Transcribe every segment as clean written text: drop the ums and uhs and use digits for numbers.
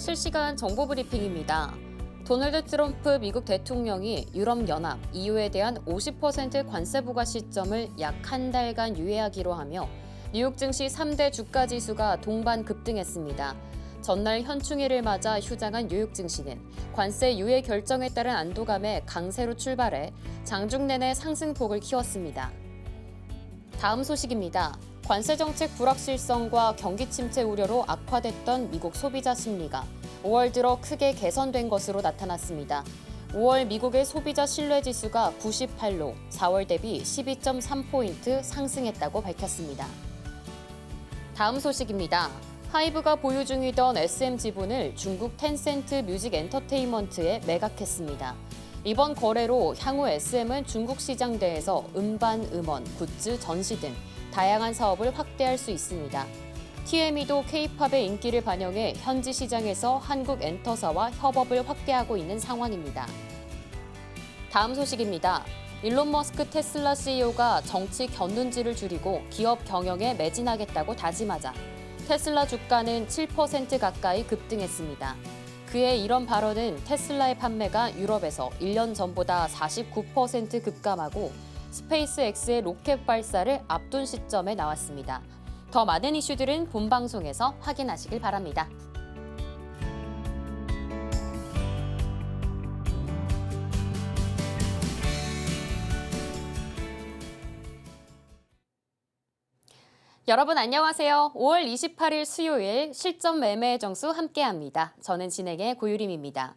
실시간 정보 브리핑입니다. 도널드 트럼프 미국 대통령이 유럽연합, EU에 대한 50% 관세 부과 시점을 약 한 달간 유예하기로 하며 뉴욕 증시 3대 주가 지수가 동반 급등했습니다. 전날 현충일을 맞아 휴장한 뉴욕 증시는 관세 유예 결정에 따른 안도감에 강세로 출발해 장중 내내 상승폭을 키웠습니다. 다음 소식입니다. 관세 정책 불확실성과 경기 침체 우려로 악화됐던 미국 소비자 심리가 5월 들어 크게 개선된 것으로 나타났습니다. 5월 미국의 소비자 신뢰 지수가 98로 4월 대비 12.3포인트 상승했다고 밝혔습니다. 다음 소식입니다. 하이브가 보유 중이던 SM 지분을 중국 텐센트 뮤직 엔터테인먼트에 매각했습니다. 이번 거래로 향후 SM은 중국 시장 내에서 음반, 음원, 굿즈, 전시 등 다양한 사업을 확대할 수 있습니다. TME도 K-팝의 인기를 반영해 현지 시장에서 한국 엔터사와 협업을 확대하고 있는 상황입니다. 다음 소식입니다. 일론 머스크 테슬라 CEO가 정치 견눈질을 줄이고 기업 경영에 매진하겠다고 다짐하자 테슬라 주가는 7% 가까이 급등했습니다. 그의 이런 발언은 테슬라의 판매가 유럽에서 1년 전보다 49% 급감하고 스페이스X의 로켓 발사를 앞둔 시점에 나왔습니다. 더 많은 이슈들은 본방송에서 확인하시길 바랍니다. 여러분 안녕하세요. 5월 28일 수요일 실전 매매 정수 함께합니다. 저는 진행의 고유림입니다.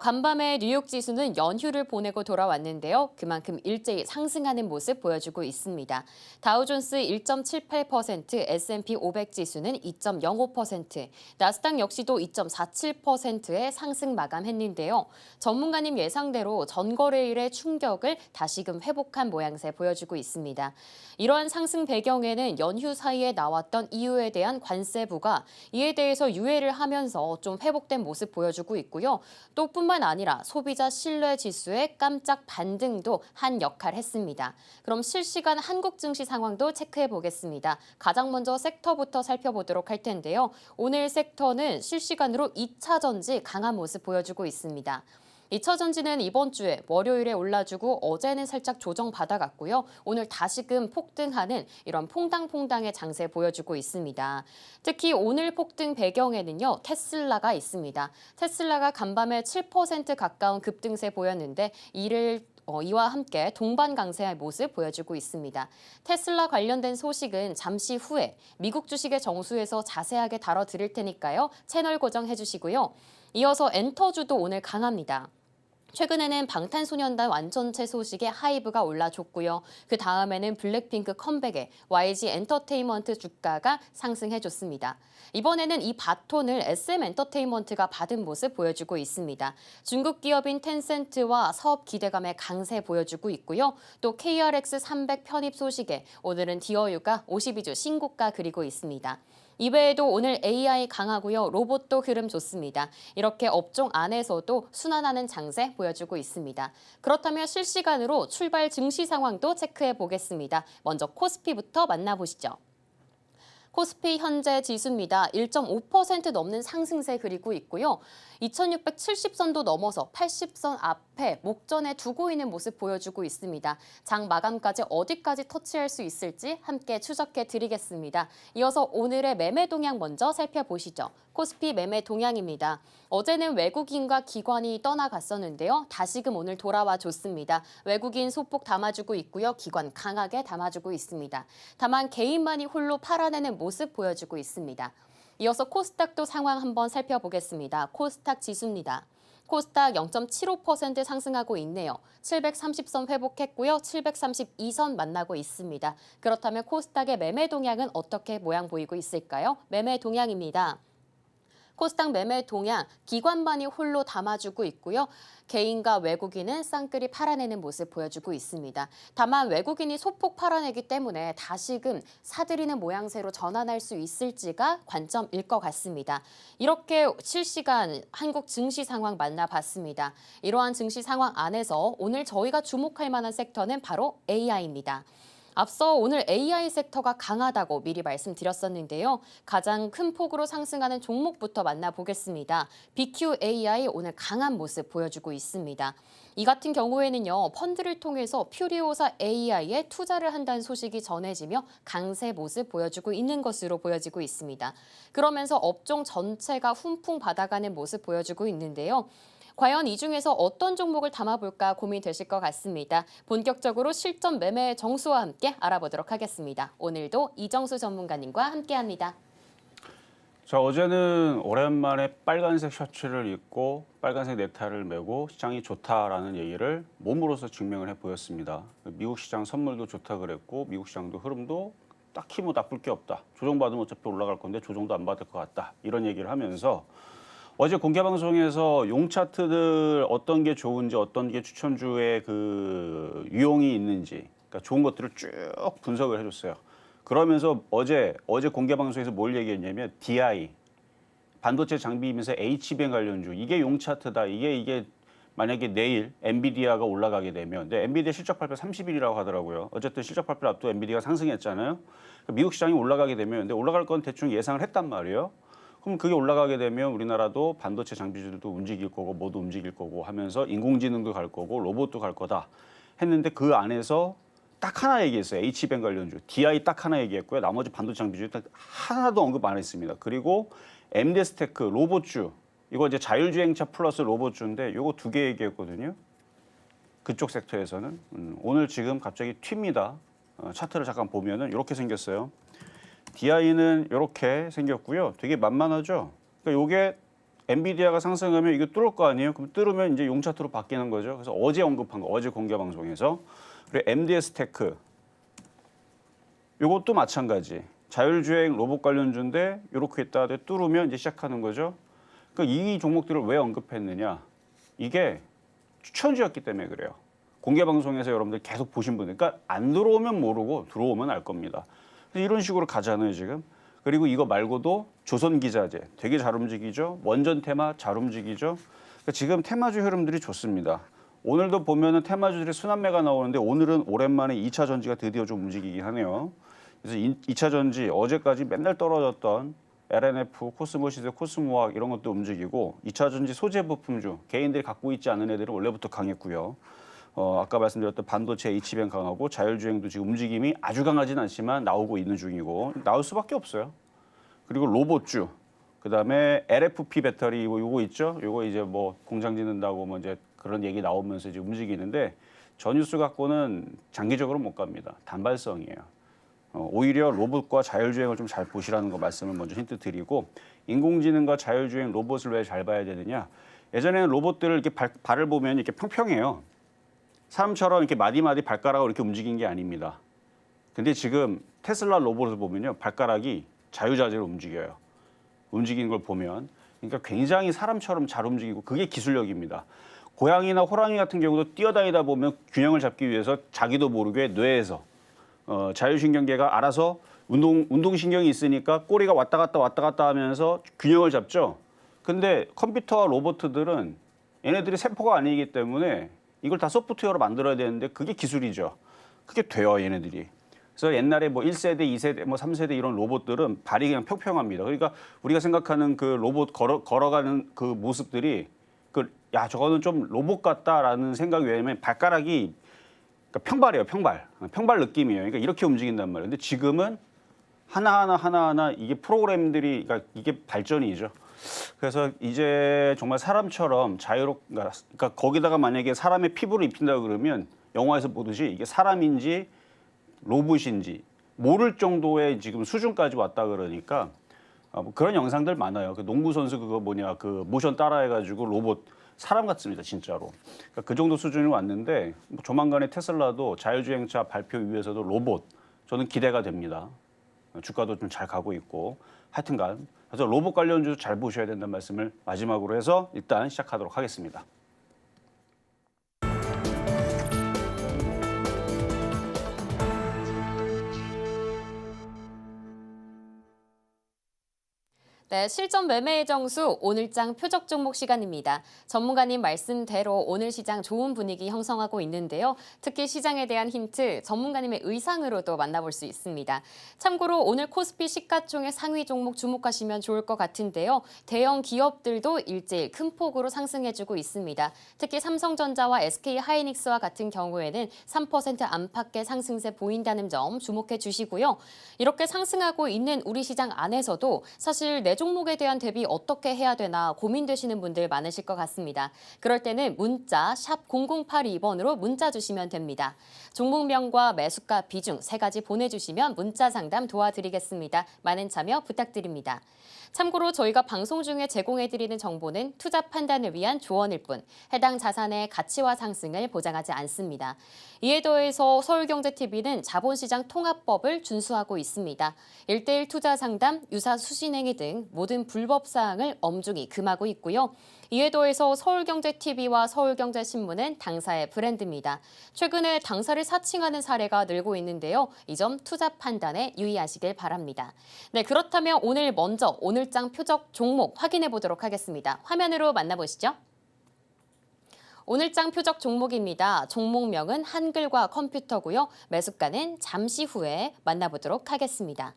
간밤에 뉴욕 지수는 연휴를 보내고 돌아왔는데요. 그만큼 일제히 상승하는 모습 보여주고 있습니다. 다우존스 1.78%, S&P 500 지수는 2.05%, 나스닥 역시도 2.47%의 상승 마감했는데요. 전문가님 예상대로 전거래일의 충격을 다시금 회복한 모양새 보여주고 있습니다. 이러한 상승 배경에는 연휴 사이에 나왔던 EU에 대한 관세 부과 이에 대해서 유예를 하면서 좀 회복된 모습 보여주고 있고요. 또 뿐만 아니라 소비자 신뢰 지수의 깜짝 반등도 한 역할 했습니다. 그럼 실시간 한국 증시 상황도 체크해 보겠습니다. 가장 먼저 섹터부터 살펴보도록 할 텐데요. 오늘 섹터는 실시간으로 2차 전지 강한 모습 보여주고 있습니다. 2차 전지는 이번 주에 월요일에 올라주고 어제는 살짝 조정받아갔고요. 오늘 다시금 폭등하는 이런 퐁당퐁당의 장세 보여주고 있습니다. 특히 오늘 폭등 배경에는요. 테슬라가 있습니다. 테슬라가 간밤에 7% 가까운 급등세 보였는데 이와 함께 동반 강세의 모습 보여주고 있습니다. 테슬라 관련된 소식은 잠시 후에 미국 주식의 정수에서 자세하게 다뤄드릴 테니까요. 채널 고정해 주시고요. 이어서 엔터주도 오늘 강합니다. 최근에는 방탄소년단 완전체 소식에 하이브가 올라줬고요. 그 다음에는 블랙핑크 컴백에 YG 엔터테인먼트 주가가 상승해줬습니다. 이번에는 이 바톤을 SM 엔터테인먼트가 받은 모습 보여주고 있습니다. 중국 기업인 텐센트와 사업 기대감의 강세 보여주고 있고요. 또 KRX 300 편입 소식에 오늘은 디어유가 52주 신고가 그리고 있습니다. 이외에도 오늘 AI 강하고요. 로봇도 흐름 좋습니다. 이렇게 업종 안에서도 순환하는 장세 보여주고 있습니다. 그렇다면 실시간으로 출발 증시 상황도 체크해 보겠습니다. 먼저 코스피부터 만나보시죠. 코스피 현재 지수입니다. 1.5% 넘는 상승세 그리고 있고요. 2670선도 넘어서 80선 앞에 목전에 두고 있는 모습 보여주고 있습니다. 장 마감까지 어디까지 터치할 수 있을지 함께 추적해 드리겠습니다. 이어서 오늘의 매매 동향 먼저 살펴보시죠. 코스피 매매 동향입니다. 어제는 외국인과 기관이 떠나갔었는데요. 다시금 오늘 돌아와 줬습니다. 외국인 소폭 담아주고 있고요. 기관 강하게 담아주고 있습니다. 다만 개인만이 홀로 팔아내는 모습 보여주고 있습니다. 이어서 코스닥도 상황 한번 살펴보겠습니다. 코스닥 지수입니다. 코스닥 0.75% 상승하고 있네요. 730선 회복했고요. 732선 만나고 있습니다. 그렇다면 코스닥의 매매 동향은 어떻게 모양 보이고 있을까요? 매매 동향입니다. 코스닥 매매 동향, 기관만이 홀로 담아주고 있고요. 개인과 외국인은 쌍끌이 팔아내는 모습 보여주고 있습니다. 다만 외국인이 소폭 팔아내기 때문에 다시금 사들이는 모양새로 전환할 수 있을지가 관점일 것 같습니다. 이렇게 실시간 한국 증시 상황 만나봤습니다. 이러한 증시 상황 안에서 오늘 저희가 주목할 만한 섹터는 바로 AI입니다. 앞서 오늘 AI 섹터가 강하다고 미리 말씀드렸었는데요. 가장 큰 폭으로 상승하는 종목부터 만나보겠습니다. BQAI 오늘 강한 모습 보여주고 있습니다. 이 같은 경우에는요, 펀드를 통해서 퓨리오사 AI에 투자를 한다는 소식이 전해지며 강세 모습 보여주고 있는 것으로 보여지고 있습니다. 그러면서 업종 전체가 훈풍 받아가는 모습 보여주고 있는데요. 과연 이 중에서 어떤 종목을 담아볼까 고민되실 것 같습니다. 본격적으로 실전 매매 정수와 함께 알아보도록 하겠습니다. 오늘도 이정수 전문가님과 함께합니다. 자, 어제는 오랜만에 빨간색 셔츠를 입고 빨간색 넥타이를 메고 시장이 좋다라는 얘기를 몸으로서 증명을 해 보였습니다. 미국 시장 선물도 좋다 그랬고 미국 시장도 흐름도 딱히 뭐 나쁠 게 없다. 조정받으면 어차피 올라갈 건데 조정도 안 받을 것 같다. 이런 얘기를 하면서 어제 공개 방송에서 용 차트들 어떤 게 좋은지 어떤 게 추천주의 그 유용이 있는지 그러니까 좋은 것들을 쭉 분석을 해줬어요. 그러면서 어제 공개 방송에서 뭘 얘기했냐면 DI 반도체 장비이면서 HBM 관련주 이게 용 차트다. 이게 만약에 내일 엔비디아가 올라가게 되면 근데 엔비디아 실적 발표 30일이라고 하더라고요. 어쨌든 실적 발표 앞두고 엔비디아가 상승했잖아요. 미국 시장이 올라가게 되면 근데 올라갈 건 대충 예상을 했단 말이에요. 그럼 그게 올라가게 되면 우리나라도 반도체 장비주들도 움직일 거고 모두 움직일 거고 하면서 인공지능도 갈 거고 로봇도 갈 거다 했는데 그 안에서 딱 하나 얘기했어요. HBM 관련주. DI 딱 하나 얘기했고요. 나머지 반도체 장비주 딱 하나도 언급 안 했습니다. 그리고 MD스테크 로봇주. 이거 이제 자율주행차 플러스 로봇주인데 이거 두 개 얘기했거든요. 그쪽 섹터에서는. 오늘 지금 갑자기 튑니다. 차트를 잠깐 보면은 이렇게 생겼어요. DI는 이렇게 생겼고요. 되게 만만하죠. 그러니까 이게 엔비디아가 상승하면 이거 뚫을 거 아니에요? 그럼 뚫으면 이제 용 차트로 바뀌는 거죠. 그래서 어제 언급한 거, 어제 공개 방송에서. 그리고 MD스테크. 이것도 마찬가지. 자율주행 로봇 관련주인데 이렇게 있다 뚫으면 이제 시작하는 거죠. 그러니까 이 종목들을 왜 언급했느냐? 이게 추천주였기 때문에 그래요. 공개 방송에서 여러분들 계속 보신 분들, 그러니까 안 들어오면 모르고 들어오면 알 겁니다. 이런 식으로 가잖아요 지금. 그리고 이거 말고도 조선기자재 되게 잘 움직이죠. 원전 테마 잘 움직이죠. 그러니까 지금 테마주 흐름들이 좋습니다. 오늘도 보면은 테마주들의 순환매가 나오는데 오늘은 오랜만에 2차 전지가 드디어 좀 움직이긴 하네요. 그래서 2차 전지 어제까지 맨날 떨어졌던 LNF, 코스모시스, 코스모학 이런 것도 움직이고 2차 전지 소재 부품주 개인들이 갖고 있지 않은 애들은 원래부터 강했고요. 아까 말씀드렸던 반도체 HBM 강하고 자율주행도 지금 움직임이 아주 강하진 않지만 나오고 있는 중이고 나올 수밖에 없어요. 그리고 로봇주, 그다음에 LFP 배터리 요거 있죠? 요거 이제 뭐 공장 짓는다고 뭐 이제 그런 얘기 나오면서 이제 움직이는데 저 뉴스 갖고는 장기적으로 못 갑니다. 단발성이에요. 오히려 로봇과 자율주행을 좀 잘 보시라는 거 말씀을 먼저 힌트 드리고 인공지능과 자율주행 로봇을 왜 잘 봐야 되느냐? 예전에는 로봇들을 이렇게 발을 보면 이렇게 평평해요. 사람처럼 이렇게 마디마디 발가락으로 이렇게 움직인 게 아닙니다. 근데 지금 테슬라 로봇을 보면요. 발가락이 자유자재로 움직여요. 움직이는 걸 보면. 그러니까 굉장히 사람처럼 잘 움직이고 그게 기술력입니다. 고양이나 호랑이 같은 경우도 뛰어다니다 보면 균형을 잡기 위해서 자기도 모르게 뇌에서 자율신경계가 알아서 운동신경이 있으니까 꼬리가 왔다 갔다 하면서 균형을 잡죠. 근데 컴퓨터와 로봇들은 얘네들이 세포가 아니기 때문에 이걸 다 소프트웨어로 만들어야 되는데 그게 기술이죠. 그게 돼요, 얘네들이. 그래서 옛날에 뭐 1세대, 2세대, 뭐 3세대 이런 로봇들은 발이 그냥 평평합니다. 그러니까 우리가 생각하는 그 로봇 걸어가는 그 모습들이 야, 저거는 좀 로봇 같다라는 생각이 왜냐면 발가락이 그러니까 평발이에요, 평발. 평발 느낌이에요. 그러니까 이렇게 움직인단 말이에요. 근데 지금은 하나하나 이게 프로그램들이 그러니까 이게 발전이죠. 그래서 이제 정말 사람처럼 그러니까 거기다가 만약에 사람의 피부를 입힌다 그러면 영화에서 보듯이 이게 사람인지 로봇인지 모를 정도의 지금 수준까지 왔다 그러니까 뭐 그런 영상들 많아요. 그 농구 선수 그거 그 모션 따라해가지고 로봇 사람 같습니다, 진짜로. 그러니까 그 정도 수준이 왔는데 뭐 조만간에 테슬라도 자율주행차 발표 위해서도 로봇 저는 기대가 됩니다. 주가도 좀 잘 가고 있고 하여튼간 그래서 로봇 관련주 잘 보셔야 된다는 말씀을 마지막으로 해서 일단 시작하도록 하겠습니다. 네, 실전 매매의 정수 오늘장 표적 종목 시간입니다. 전문가님 말씀대로 오늘 시장 좋은 분위기 형성하고 있는데요. 특히 시장에 대한 힌트 전문가님의 의상으로도 만나볼 수 있습니다. 참고로 오늘 코스피 시가총액 상위 종목 주목하시면 좋을 것 같은데요. 대형 기업들도 일제일 큰 폭으로 상승해주고 있습니다. 특히 삼성전자와 SK하이닉스와 같은 경우에는 3% 안팎의 상승세 보인다는 점 주목해 주시고요. 이렇게 상승하고 있는 우리 시장 안에서도 사실 내 종목에 대한 대비 어떻게 해야 되나 고민되시는 분들 많으실 것 같습니다. 그럴 때는 문자 샵 0082번으로 문자 주시면 됩니다. 종목명과 매수가 비중 세 가지 보내주시면 문자 상담 도와드리겠습니다. 많은 참여 부탁드립니다. 참고로 저희가 방송 중에 제공해드리는 정보는 투자 판단을 위한 조언일 뿐 해당 자산의 가치와 상승을 보장하지 않습니다. 이에 더해서 서울경제TV는 자본시장 통합법을 준수하고 있습니다. 1:1 투자 상담, 유사 수신행위 등 모든 불법 사항을 엄중히 금하고 있고요. 이에 더해서 서울경제TV와 서울경제신문은 당사의 브랜드입니다. 최근에 당사를 사칭하는 사례가 늘고 있는데요. 이 점 투자 판단에 유의하시길 바랍니다. 네, 그렇다면 오늘 먼저 오늘장 표적 종목 확인해 보도록 하겠습니다. 화면으로 만나보시죠. 오늘장 표적 종목입니다. 종목명은 한글과 컴퓨터고요. 매수가는 잠시 후에 만나보도록 하겠습니다.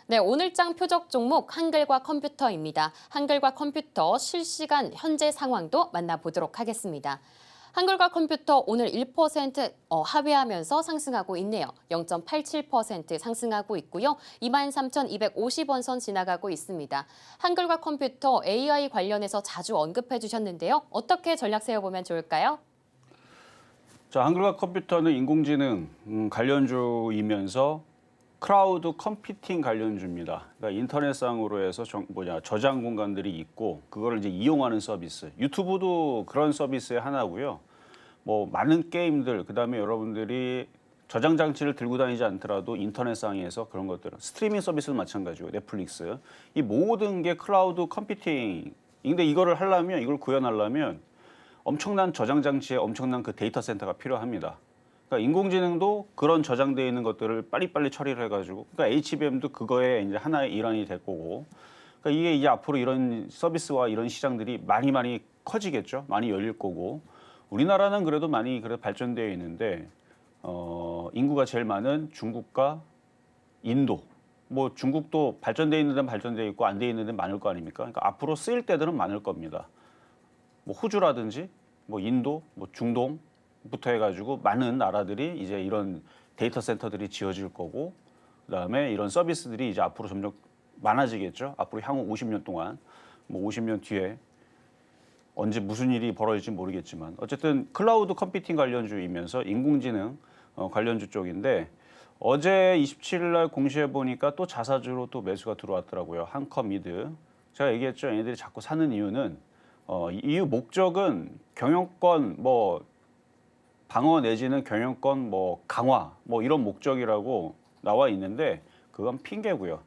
네, 오늘장 표적 종목 한글과 컴퓨터입니다. 한글과 컴퓨터 실시간 현재 상황도 만나보도록 하겠습니다. 한글과 컴퓨터 오늘 1% 하회하면서 상승하고 있네요. 0.87% 상승하고 있고요. 23,250원 선 지나가고 있습니다. 한글과 컴퓨터 AI 관련해서 자주 언급해 주셨는데요. 어떻게 전략 세워보면 좋을까요? 자, 한글과 컴퓨터는 인공지능 관련주이면서 클라우드 컴퓨팅 관련주입니다. 그러니까 인터넷상으로 해서 저장 공간들이 있고 그거를 이제 이용하는 서비스. 유튜브도 그런 서비스의 하나고요. 뭐 많은 게임들, 그다음에 여러분들이 저장 장치를 들고 다니지 않더라도 인터넷상에서 그런 것들, 스트리밍 서비스도 마찬가지고 넷플릭스. 이 모든 게 클라우드 컴퓨팅. 근데 이거를 하려면, 이걸 구현하려면 엄청난 저장 장치에 엄청난 그 데이터 센터가 필요합니다. 그러니까 인공지능도 그런 저장되어 있는 것들을 빨리빨리 처리를 해가지고, 그러니까 HBM도 그거의 이제 하나의 일환이 될 거고, 그러니까 이게 이제 앞으로 이런 서비스와 이런 시장들이 많이 커지겠죠. 많이 열릴 거고, 우리나라는 그래도 많이 발전되어 있는데, 인구가 제일 많은 중국과 인도, 뭐 중국도 발전되어 있는 데는 발전되어 있고 안 되어 있는 데는 많을 거 아닙니까? 그러니까 앞으로 쓰일 때들은 많을 겁니다. 뭐 호주라든지, 뭐 인도, 뭐 중동. 부터 해가지고 많은 나라들이 이제 이런 데이터 센터들이 지어질 거고, 그다음에 이런 서비스들이 이제 앞으로 점점 많아지겠죠. 앞으로 향후 50년 동안, 뭐 50년 뒤에 언제 무슨 일이 벌어질지 모르겠지만 어쨌든 클라우드 컴퓨팅 관련주이면서 인공지능 관련주 쪽인데, 어제 27일 날 공시해 보니까 또 자사주로 또 매수가 들어왔더라고요. 한컴미드. 제가 얘기했죠. 얘네들이 자꾸 사는 이유는 이유 목적은 경영권 뭐 방어 내지는 경영권 뭐 강화 뭐 이런 목적이라고 나와 있는데, 그건 핑계고요.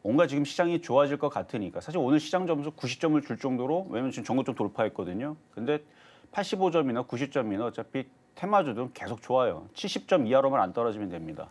뭔가 지금 시장이 좋아질 것 같으니까. 사실 오늘 시장 점수 90점을 줄 정도로, 왜냐면 지금 전고점 돌파했거든요. 근데 85점이나 90점이나 어차피 테마주들은 계속 좋아요. 70점 이하로만 안 떨어지면 됩니다.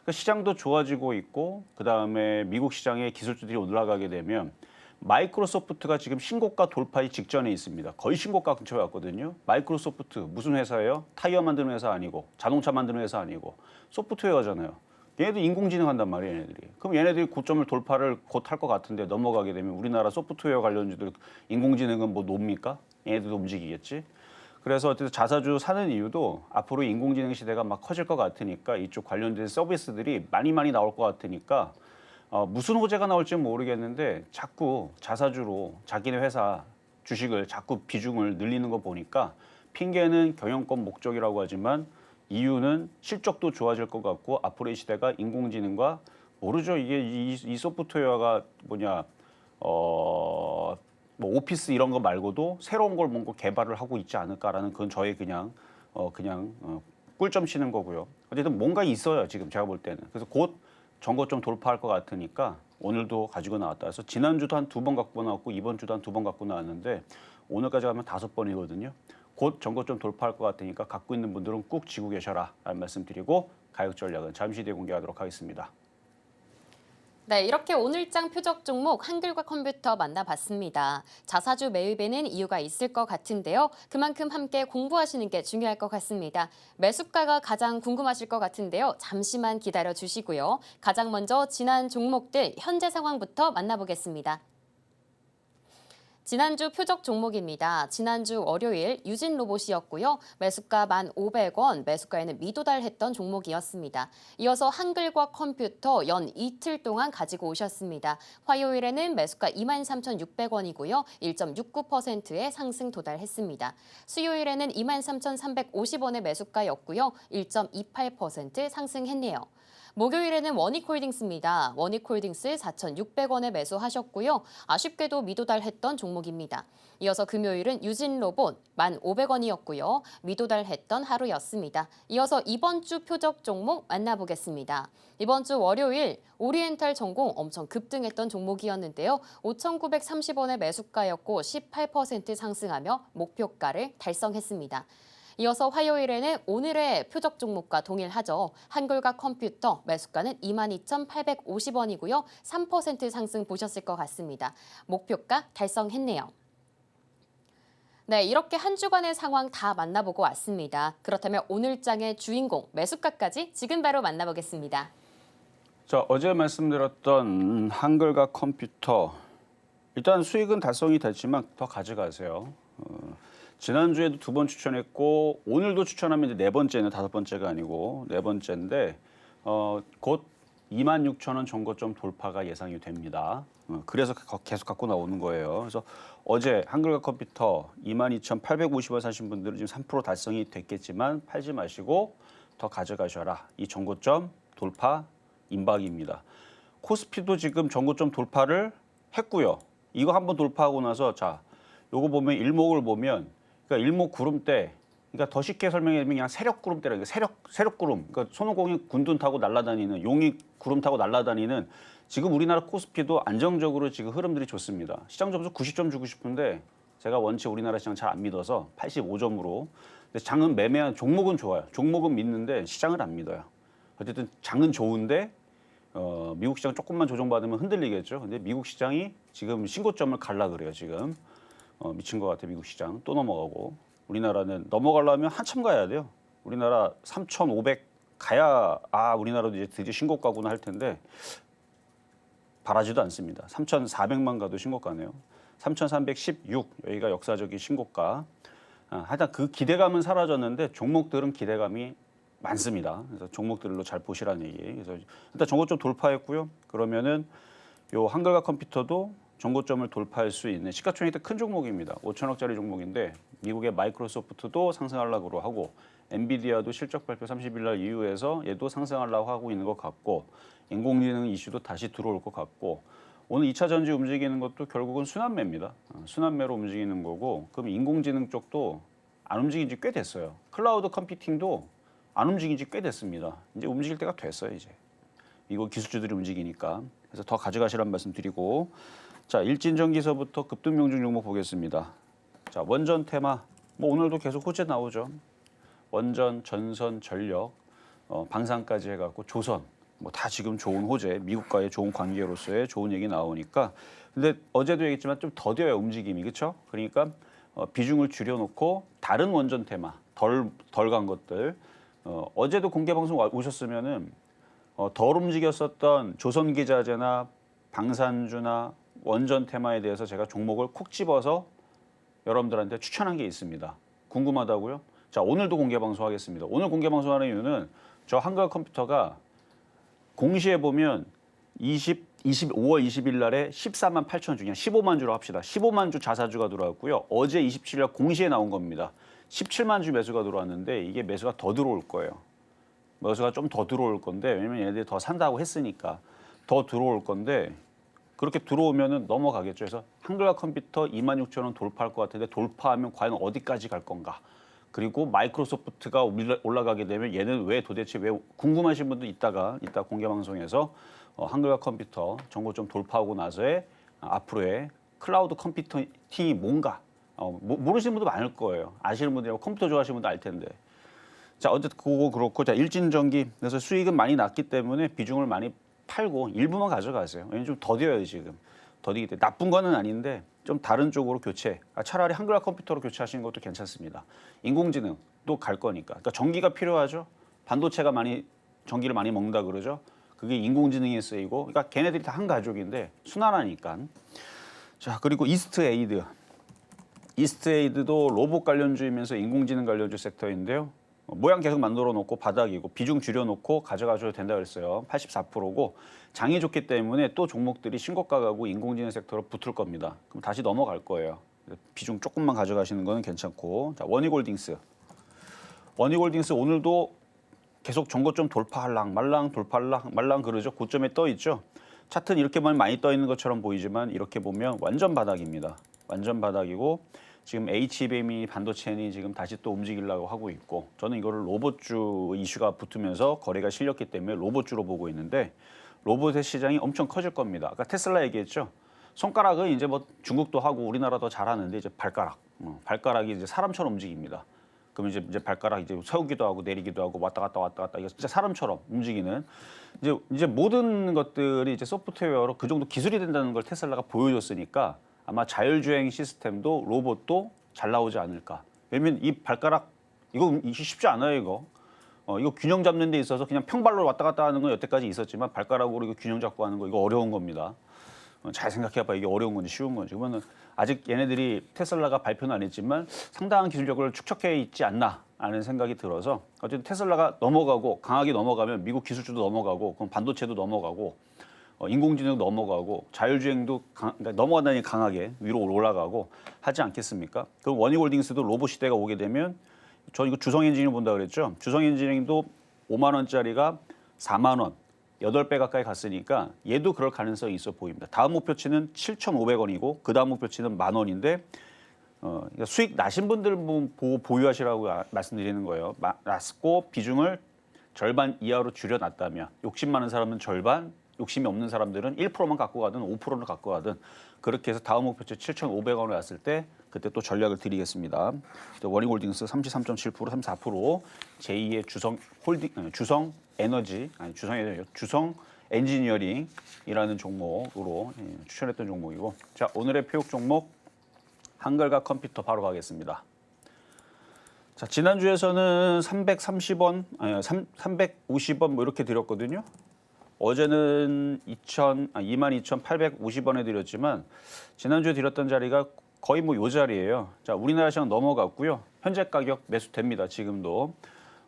그러니까 시장도 좋아지고 있고, 그다음에 미국 시장의 기술주들이 올라가게 되면 마이크로소프트가 지금 신고가 돌파의 직전에 있습니다. 거의 신고가 근처에 왔거든요. 마이크로소프트 무슨 회사예요? 타이어 만드는 회사 아니고, 자동차 만드는 회사 아니고, 소프트웨어잖아요. 얘네들 인공지능 한단 말이에요, 얘네들이. 그럼 얘네들이 고점을 돌파를 곧 할 것 같은데 넘어가게 되면 우리나라 소프트웨어 관련주들 인공지능은 뭐 놉니까? 얘네들도 움직이겠지. 그래서 어쨌든 자사주 사는 이유도 앞으로 인공지능 시대가 막 커질 것 같으니까 이쪽 관련된 서비스들이 많이 나올 것 같으니까 무슨 호재가 나올지는 모르겠는데 자꾸 자사주로 자기네 회사 주식을 자꾸 비중을 늘리는 거 보니까, 핑계는 경영권 목적이라고 하지만 이유는 실적도 좋아질 것 같고, 앞으로의 시대가 인공지능과 모르죠. 이게 이 소프트웨어가 뭐 오피스 이런 거 말고도 새로운 걸 뭔가 개발을 하고 있지 않을까라는, 그건 저의 그냥 꿀점 치는 거고요. 어쨌든 뭔가 있어요, 지금 제가 볼 때는. 그래서 곧 전고점 돌파할 것 같으니까 오늘도 가지고 나왔다. 그래서 지난주도 한 2번 갖고 나왔고 이번 주도 한 2번 갖고 나왔는데 오늘까지 하면 5번이거든요. 곧 전고점 돌파할 것 같으니까 갖고 있는 분들은 꾹 쥐고 계셔라 라는 말씀 드리고, 가격 전략은 잠시 뒤에 공개하도록 하겠습니다. 네, 이렇게 오늘장 표적 종목 한글과 컴퓨터 만나봤습니다. 자사주 매입에는 이유가 있을 것 같은데요. 그만큼 함께 공부하시는 게 중요할 것 같습니다. 매수가가 가장 궁금하실 것 같은데요. 잠시만 기다려 주시고요. 가장 먼저 지난 종목들 현재 상황부터 만나보겠습니다. 지난주 표적 종목입니다. 지난주 월요일 유진로봇이었고요. 매수가 1,500원, 매수가에는 미도달했던 종목이었습니다. 이어서 한글과 컴퓨터 연 이틀 동안 가지고 오셨습니다. 화요일에는 매수가 23,600원이고요. 1.69%의 상승 도달했습니다. 수요일에는 23,350원의 매수가였고요. 1.28% 상승했네요. 목요일에는 원익홀딩스입니다. 원익홀딩스 4,600원에 매수하셨고요. 아쉽게도 미도달했던 종목입니다. 이어서 금요일은 유진로봇 1,500원이었고요. 미도달했던 하루였습니다. 이어서 이번 주 표적 종목 만나보겠습니다. 이번 주 월요일 오리엔탈 전공 엄청 급등했던 종목이었는데요. 5,930원의 매수가였고 18% 상승하며 목표가를 달성했습니다. 이어서 화요일에는 오늘의 표적 종목과 동일하죠. 한글과 컴퓨터 매수가는 22,850원이고요. 3% 상승 보셨을 것 같습니다. 목표가 달성했네요. 네, 이렇게 한 주간의 상황 다 만나보고 왔습니다. 그렇다면 오늘 장의 주인공 매수가까지 지금 바로 만나보겠습니다. 자, 어제 말씀드렸던 한글과 컴퓨터 일단 수익은 달성이 됐지만 더 가져가세요. 지난주에도 2번 추천했고 오늘도 추천하면 이제 4번째는 5번째가 아니고 4번째인데 곧 26,000원 정고점 돌파가 예상이 됩니다. 그래서 계속 갖고 나오는 거예요. 그래서 어제 한글과 컴퓨터 22,850원 사신 분들은 지금 3% 달성이 됐겠지만 팔지 마시고 더 가져가셔라. 이 정고점 돌파 임박입니다. 코스피도 지금 정고점 돌파를 했고요. 이거 한번 돌파하고 나서 자, 요거 보면 일목을 보면 그러니까 일목 구름대, 그러니까 더 쉽게 설명하면 그냥 세력 구름대라, 세력 구름. 그러니까 손오공이 군둔 타고 날아다니는, 용이 구름 타고 날아다니는 지금 우리나라 코스피도 안정적으로 지금 흐름들이 좋습니다. 시장 점수 90점 주고 싶은데 제가 원체 우리나라 시장 잘 안 믿어서 85점으로. 근데 장은 매매한 종목은 좋아요. 종목은 믿는데 시장을 안 믿어요. 어쨌든 장은 좋은데 미국 시장 조금만 조정받으면 흔들리겠죠. 근데 미국 시장이 지금 신고점을 갈라 그래요. 지금. 미친 것 같아 미국 시장 또 넘어가고 우리나라는 넘어가려면 한참 가야 돼요. 우리나라 3,500 가야 우리나라도 이제 드디어 신고가구나 할 텐데 바라지도 않습니다. 3,400만 가도 신고가네요. 3,316 여기가 역사적인 신고가. 하여튼 그 기대감은 사라졌는데 종목들은 기대감이 많습니다. 그래서 종목들로 잘 보시라는 얘기. 그래서 일단 정고점 돌파했고요. 그러면은 요 한글과 컴퓨터도 정고점을 돌파할 수 있는 시가총액 큰 종목입니다. 5천억짜리 종목인데 미국의 마이크로소프트도 상승하려고 하고 엔비디아도 실적 발표 30일 날 이후에서 얘도 상승하려고 하고 있는 것 같고 인공지능 이슈도 다시 들어올 것 같고 오늘 2차 전지 움직이는 것도 결국은 순환매입니다. 순환매로 움직이는 거고 그럼 인공지능 쪽도 안 움직인 지 꽤 됐어요. 클라우드 컴퓨팅도 안 움직인 지 꽤 됐습니다. 이제 움직일 때가 됐어요. 이제 미국 기술주들이 움직이니까. 그래서 더 가져가시라는 말씀 드리고 자, 일진전기서부터 급등명중 종목 보겠습니다. 자, 원전 테마 뭐 오늘도 계속 호재 나오죠. 원전, 전선, 전력, 방산까지 해갖고 조선 뭐 다 지금 좋은 호재, 미국과의 좋은 관계로서의 좋은 얘기 나오니까 근데 어제도 얘기했지만 좀 더뎌요 움직임이 그렇죠? 그러니까 비중을 줄여놓고 다른 원전 테마 덜 간 것들 어제도 공개 방송 오셨으면은 덜 움직였었던 조선기자재나 방산주나 원전 테마에 대해서 제가 종목을 콕 집어서 여러분들한테 추천한 게 있습니다. 궁금하다고요? 자, 오늘도 공개 방송하겠습니다. 오늘 공개 방송하는 이유는 저 한글 컴퓨터가 공시에 보면 5월 20일 날에 14만 8천 주, 그냥 15만 주로 합시다. 15만 주 자사주가 들어왔고요. 어제 27일 날 공시에 나온 겁니다. 17만 주 매수가 들어왔는데 이게 매수가 더 들어올 거예요. 매수가 좀 더 들어올 건데 왜냐면 얘네들이 더 산다고 했으니까 더 들어올 건데 그렇게 들어오면은 넘어가겠죠. 그래서 한글과 컴퓨터 26,000원 돌파할 것 같은데 돌파하면 과연 어디까지 갈 건가? 그리고 마이크로소프트가 올라가게 되면 얘는 왜 도대체 왜 궁금하신 분도 이따 공개 방송에서 한글과 컴퓨터 정보 좀 돌파하고 나서의 앞으로의 클라우드 컴퓨팅이 뭔가 모르시는 분도 많을 거예요. 아시는 분들이 컴퓨터 좋아하시는 분도 알 텐데. 자, 어쨌든 그거 그렇고 자, 일진전기 그래서 수익은 많이 났기 때문에 비중을 많이 팔고 일부만 가져가세요. 왜냐면 좀 더뎌요 지금. 더디기 때문에 나쁜 거는 아닌데 좀 다른 쪽으로 교체. 차라리 한글화 컴퓨터로 교체하시는 것도 괜찮습니다. 인공지능도 갈 거니까. 그러니까 전기가 필요하죠. 반도체가 많이 전기를 많이 먹는다 그러죠. 그게 인공지능에 쓰이고, 그러니까 걔네들이 다 한 가족인데 순환하니까. 자, 그리고 이스트에이드. 이스트에이드도 로봇 관련주이면서 인공지능 관련주 섹터인데요. 모양 계속 만들어 놓고 바닥이고 비중 줄여 놓고 가져가셔도 된다 그랬어요. 84%고 장이 좋기 때문에 또 종목들이 신고가 가고 인공지능 섹터로 붙을 겁니다. 그럼 다시 넘어갈 거예요. 비중 조금만 가져가시는 거는 괜찮고. 자, 원희골딩스. 원희골딩스 오늘도 계속 전고점 돌파할랑 말랑 돌파할랑 말랑 그러죠. 고점에 떠 있죠. 차트는 이렇게만 많이 떠 있는 것처럼 보이지만 이렇게 보면 완전 바닥입니다. 완전 바닥이고 지금 HBM이 반도체니 지금 다시 또 움직이려고 하고 있고, 저는 이거를 로봇주 이슈가 붙으면서 거래가 실렸기 때문에 로봇주로 보고 있는데 로봇의 시장이 엄청 커질 겁니다. 아까 테슬라 얘기했죠. 손가락은 이제 뭐 중국도 하고 우리나라도 잘하는데 이제 발가락이 이제 사람처럼 움직입니다. 그럼 이제 발가락 이제 세우기도 하고 내리기도 하고 왔다 갔다 이게 진짜 사람처럼 움직이는 이제 모든 것들이 이제 소프트웨어로 그 정도 기술이 된다는 걸 테슬라가 보여줬으니까 아마 자율주행 시스템도 로봇도 잘 나오지 않을까. 왜냐면 이 발가락 이거 쉽지 않아요 이거. 이거 균형 잡는 데 있어서 그냥 평발로 왔다 갔다 하는 건 여태까지 있었지만 발가락으로 이거 균형 잡고 하는 거 이거 어려운 겁니다. 잘 생각해봐. 이게 어려운 건지 쉬운 건지. 그러면 아직 얘네들이 테슬라가 발표는 안 했지만 상당한 기술력을 축적해 있지 않나 하는 생각이 들어서 어쨌든 테슬라가 넘어가고 강하게 넘어가면 미국 기술주도 넘어가고 그럼 반도체도 넘어가고 인공지능도 넘어가고 자율주행도 그러니까 넘어간다니 강하게 위로 올라가고 하지 않겠습니까? 그럼 원희골딩스도 로봇 시대가 오게 되면 저 이거 주성엔지니어 본다 그랬죠. 주성엔지니어도 5만 원짜리가 4만 원. 8배 가까이 갔으니까 얘도 그럴 가능성이 있어 보입니다. 다음 목표치는 7,500원이고 그 다음 목표치는 10,000원인데 그러니까 수익 나신 분들 보고 보유하시라고 말씀드리는 거예요. 낮고 비중을 절반 이하로 줄여놨다면 욕심 많은 사람은 절반, 욕심이 없는 사람들은 1%만 갖고 가든 5%를 갖고 가든 그렇게 해서 다음 목표치 7,500원을 왔을 때 그때 또 전략을 드리겠습니다. 원희골딩스 33.7%, 34%, 제2의 주성 엔지니어링이라는 종목으로 추천했던 종목이고, 자 오늘의 표육 종목 한글과 컴퓨터 바로 가겠습니다. 자 지난주에서는 330원, 350원 뭐 이렇게 드렸거든요. 어제는 22,850원에 드렸지만 지난주에 드렸던 자리가 거의 뭐 요 자리예요. 자, 우리나라 시장 넘어갔고요. 현재 가격 매수됩니다. 지금도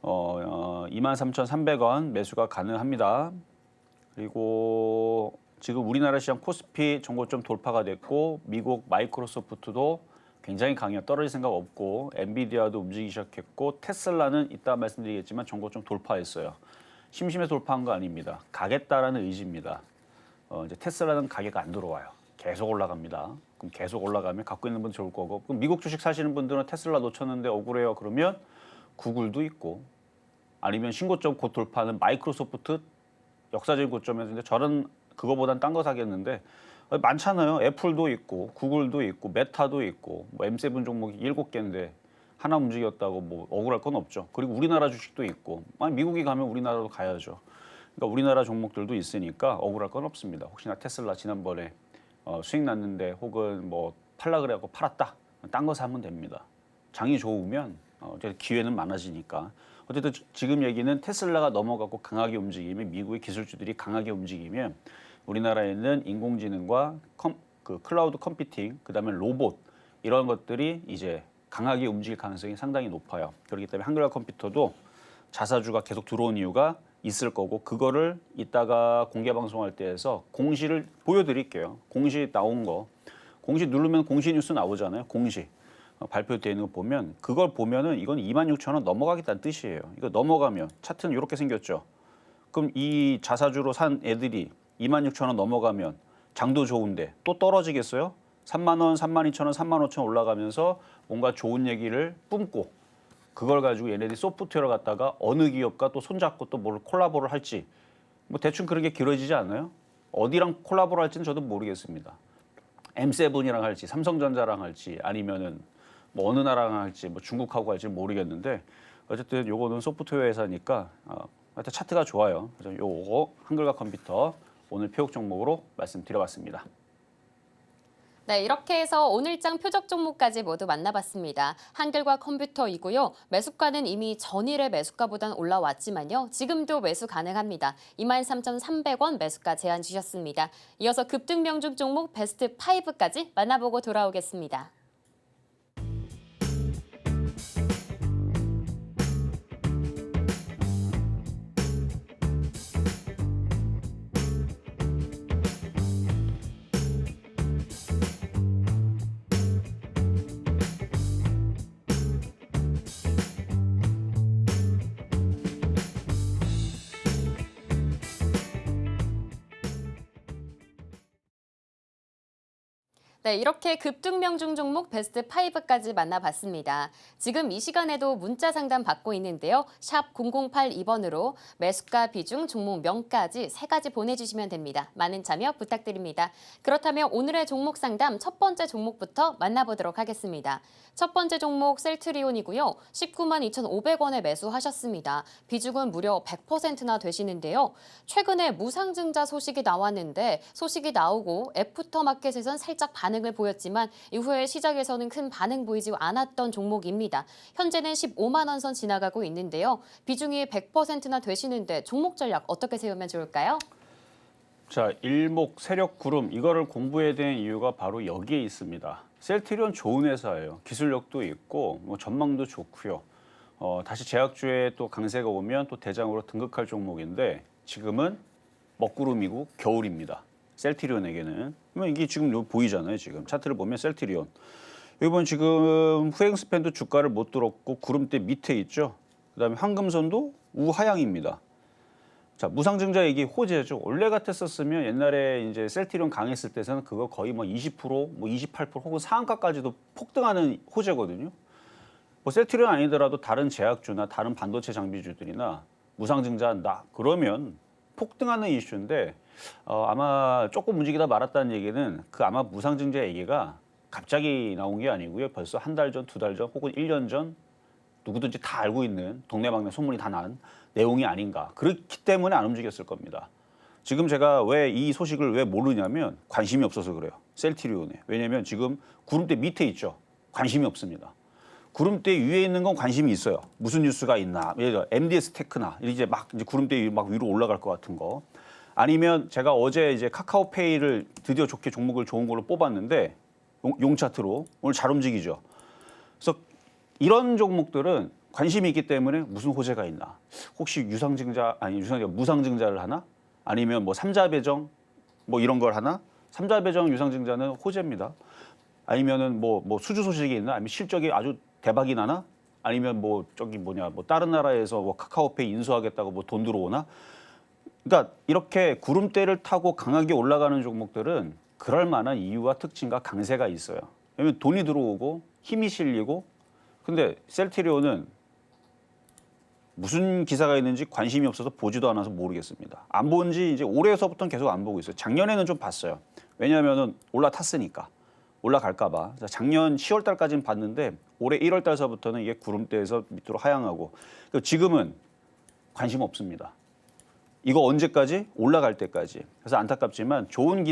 23,300원 매수가 가능합니다. 그리고 지금 우리나라 시장 코스피 전고점 돌파가 됐고 미국 마이크로소프트도 굉장히 강해요. 떨어질 생각 없고 엔비디아도 움직이기 시작했고 테슬라는 이따 말씀드리겠지만 전고점 돌파했어요. 심심해서 돌파한 거 아닙니다. 가겠다라는 의지입니다. 이제 테슬라는 가격 안 들어와요. 계속 올라갑니다. 그럼 계속 올라가면 갖고 있는 분 좋을 거고, 그럼 미국 주식 사시는 분들은 테슬라 놓쳤는데 억울해요. 그러면 구글도 있고, 아니면 신고점 곧 돌파하는 마이크로소프트 역사적인 고점이었는데 저는 그거보단 딴 거 사겠는데 많잖아요. 애플도 있고, 구글도 있고, 메타도 있고, 뭐 M7 종목이 7개인데 하나 움직였다고 뭐 억울할 건 없죠. 그리고 우리나라 주식도 있고, 미국이 가면 우리나라도 가야죠. 그러니까 우리나라 종목들도 있으니까 억울할 건 없습니다. 혹시나 테슬라 지난번에 수익 났는데 혹은 뭐 팔라 그래갖고 팔았다, 딴 거 사면 됩니다. 장이 좋으면 기회는 많아지니까. 어쨌든 지금 얘기는 테슬라가 넘어가고 강하게 움직이면 미국의 기술주들이 강하게 움직이면 우리나라에는 인공지능과 클라우드 컴퓨팅, 그다음에 로봇 이런 것들이 이제 강하게 움직일 가능성이 상당히 높아요. 그렇기 때문에 한글화 컴퓨터도 자사주가 계속 들어온 이유가 있을 거고, 그거를 이따가 공개 방송할 때에서 공시를 보여드릴게요. 공시 나온 거, 공시 누르면 공시 뉴스 나오잖아요. 공시 발표되어 있는 거 보면, 그걸 보면은 이건 26,000원 넘어가겠다는 뜻이에요. 이거 넘어가면 차트는 이렇게 생겼죠. 그럼 이 자사주로 산 애들이 26,000원 넘어가면 장도 좋은데 또 떨어지겠어요? 3만 원, 32,000원, 35,000원 올라가면서 뭔가 좋은 얘기를 뿜고, 그걸 가지고 얘네들이 소프트웨어를 갖다가 어느 기업과 또 손잡고 또 뭘 콜라보를 할지 뭐 대충 그런 게 길어지지 않아요? 어디랑 콜라보를 할지는 저도 모르겠습니다. M7이랑 할지, 삼성전자랑 할지, 아니면은 뭐 어느 나라랑 할지, 뭐 중국하고 할지 모르겠는데 어쨌든 요거는 소프트웨어 회사니까 하여튼 차트가 좋아요. 그래서 요거 한글과 컴퓨터 오늘 표적 종목으로 말씀드려봤습니다. 네, 이렇게 해서 오늘장 표적 종목까지 모두 만나봤습니다. 한글과 컴퓨터이고요. 매수가는 이미 전일의 매수가보단 올라왔지만요. 지금도 매수 가능합니다. 23,300원 매수가 제한 주셨습니다. 이어서 급등 명중 종목 베스트 5까지 만나보고 돌아오겠습니다. 네, 이렇게 급등 명중 종목 베스트 5까지 만나봤습니다. 지금 이 시간에도 문자 상담 받고 있는데요. 샵 0082번으로 매수가, 비중, 종목 명까지 3가지 보내주시면 됩니다. 많은 참여 부탁드립니다. 그렇다면 오늘의 종목 상담 첫 번째 종목부터 만나보도록 하겠습니다. 첫 번째 종목 셀트리온이고요. 19만 2,500원에 매수하셨습니다. 비중은 무려 100%나 되시는데요. 최근에 무상증자 소식이 나왔는데 소식이 나오고 애프터마켓에선 살짝 반응을 보였지만 이후에 시장에서는 큰 반응 보이지 않았던 종목입니다. 현재는 15만 원 선 지나가고 있는데요. 비중이 100%나 되시는데 종목 전략 어떻게 세우면 좋을까요? 자, 일목, 세력, 구름 이거를 공부해야 되는 이유가 바로 여기에 있습니다. 셀트리온 좋은 회사예요. 기술력도 있고 뭐 전망도 좋고요. 다시 제약주에 또 강세가 오면 또 대장으로 등극할 종목인데 지금은 먹구름이고 겨울입니다. 셀트리온에게는. 그러면 이게 지금 보이잖아요. 지금 차트를 보면 셀트리온. 여기 보면 지금 후행스팬도 주가를 못 들었고 구름대 밑에 있죠. 그다음에 황금선도 우하향입니다. 자, 무상증자 얘기 호재죠. 원래 같았었으면 옛날에 이제 셀트리온 강했을 때는 그거 거의 뭐 20%, 뭐 28% 혹은 상한가까지도 폭등하는 호재거든요. 뭐 셀트리온 아니더라도 다른 제약주나 다른 반도체 장비주들이나 무상증자한다. 그러면 폭등하는 이슈인데 아마 조금 움직이다 말았다는 얘기는 그 아마 무상증자 얘기가 갑자기 나온 게 아니고요. 벌써 한 달 전, 2달 전, 혹은 1년 전 누구든지 다 알고 있는 동네방네 소문이 다 난 내용이 아닌가. 그렇기 때문에 안 움직였을 겁니다. 지금 제가 왜 이 소식을 왜 모르냐면 관심이 없어서 그래요. 셀트리온에. 왜냐면 지금 구름대 밑에 있죠. 관심이 없습니다. 구름대 위에 있는 건 관심이 있어요. 무슨 뉴스가 있나. 예를 들어 MDS 테크나 이제 구름대 막 위로 올라갈 것 같은 거. 아니면 제가 어제 이제 카카오페이를 드디어 좋게 종목을 좋은 걸로 뽑았는데 용 차트로 오늘 잘 움직이죠. 그래서 이런 종목들은 관심이 있기 때문에 무슨 호재가 있나? 혹시 무상증자를 하나? 아니면 뭐 삼자 배정 뭐 이런 걸 하나? 삼자 배정 유상증자는 호재입니다. 아니면은 뭐 수주 소식이 있나? 아니면 실적이 아주 대박이 나나? 아니면 뭐 다른 나라에서 뭐 카카오페이 인수하겠다고 뭐 돈 들어오나? 그러니까 이렇게 구름대를 타고 강하게 올라가는 종목들은 그럴 만한 이유와 특징과 강세가 있어요. 왜냐면 돈이 들어오고 힘이 실리고 근데 셀트리온은 무슨 기사가 있는지 관심이 없어서 보지도 않아서 모르겠습니다. 안 본 지 이제 올해서부터는 계속 안 보고 있어요. 작년에는 좀 봤어요. 왜냐하면 올라탔으니까. 올라갈까 봐. 작년 10월 달까지는 봤는데 올해 1월 달서부터는 이게 구름대에서 밑으로 하향하고 지금은 관심 없습니다. 이거 언제까지? 올라갈 때까지. 그래서 안타깝지만 좋은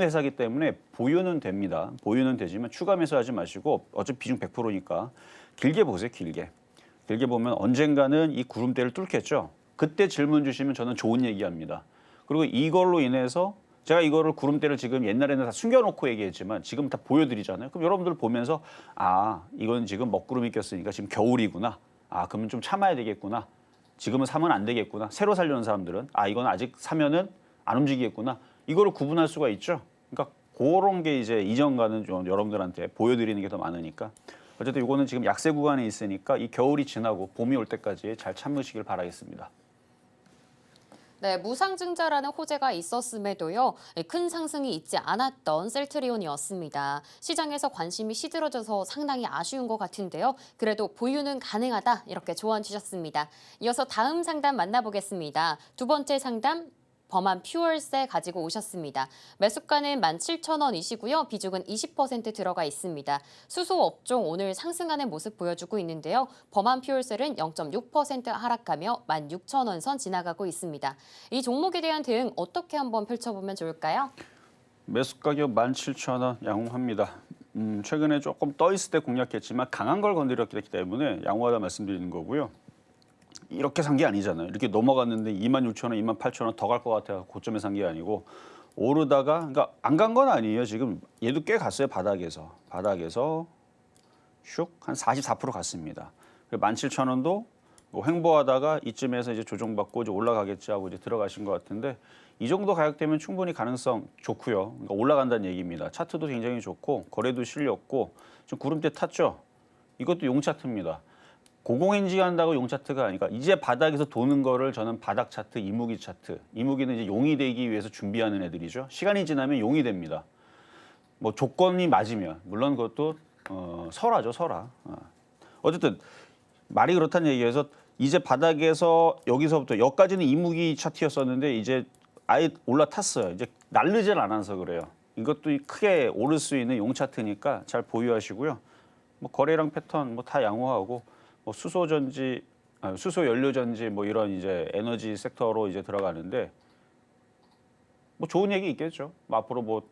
회사기 때문에 보유는 됩니다. 보유는 되지만 추가 매수하지 마시고 어차피 비중 100%니까 길게 보세요. 길게. 길게 보면 언젠가는 이 구름대를 뚫겠죠. 그때 질문 주시면 저는 좋은 얘기합니다. 그리고 이걸로 인해서 제가 이거를 구름대를 지금 옛날에는 다 숨겨놓고 얘기했지만 지금 다 보여드리잖아요. 그럼 여러분들 보면서 이건 지금 먹구름이 꼈으니까 지금 겨울이구나. 그러면 좀 참아야 되겠구나. 지금은 사면 안 되겠구나. 새로 살려는 사람들은 이건 아직 사면은 안 움직이겠구나. 이거를 구분할 수가 있죠. 그러니까 그런 게 이제 이전과는 좀 여러분들한테 보여드리는 게 더 많으니까. 어쨌든 이거는 지금 약세 구간에 있으니까 이 겨울이 지나고 봄이 올 때까지 잘 참으시길 바라겠습니다. 네, 무상증자라는 호재가 있었음에도요. 큰 상승이 있지 않았던 셀트리온이었습니다. 시장에서 관심이 시들어져서 상당히 아쉬운 것 같은데요. 그래도 보유는 가능하다 이렇게 조언 주셨습니다. 이어서 다음 상담 만나보겠습니다. 두 번째 상담 범한 퓨얼세 가지고 오셨습니다. 매수가는 17,000원이시고요. 비중은 20% 들어가 있습니다. 수소 업종 오늘 상승하는 모습 보여주고 있는데요. 범한 퓨얼셀은 0.6% 하락하며 16,000원 선 지나가고 있습니다. 이 종목에 대한 대응 어떻게 한번 펼쳐보면 좋을까요? 매수 가격 17,000원 양호합니다. 최근에 조금 떠 있을 때 공략했지만 강한 걸 건드렸기 때문에 양호하다 말씀드리는 거고요. 이렇게 산 게 아니잖아요. 이렇게 넘어갔는데 26,000원, 28,000원 더 갈 것 같아요. 고점에 산 게 아니고 오르다가 그러니까 안 간 건 아니에요. 지금 얘도 꽤 갔어요. 바닥에서 슉 한 44% 갔습니다. 17,000원도 뭐 횡보하다가 이쯤에서 이제 조정받고 이제 올라가겠지 하고 이제 들어가신 것 같은데 이 정도 가격대면 충분히 가능성 좋고요. 그러니까 올라간다는 얘기입니다. 차트도 굉장히 좋고 거래도 실렸고 지금 구름대 탔죠. 이것도 용 차트입니다. 고공행지 한다고 용 차트가 아니라 이제 바닥에서 도는 거를 저는 바닥 차트, 이무기 차트. 이무기는 이제 용이 되기 위해서 준비하는 애들이죠. 시간이 지나면 용이 됩니다. 뭐 조건이 맞으면 물론 그것도 설화죠, 설화. 어쨌든 말이 그렇다는 얘기에서 이제 바닥에서 여기서부터 여기까지는 이무기 차트였었는데 이제 아예 올라탔어요. 이제 날르질 않아서 그래요. 이것도 크게 오를 수 있는 용 차트니까 잘 보유하시고요. 뭐 거래량 패턴 뭐 다 양호하고 뭐 수소 연료 전지 뭐 이런 이제 에너지 섹터로 이제 들어가는데 뭐 좋은 얘기 있겠죠. 뭐 앞으로 뭐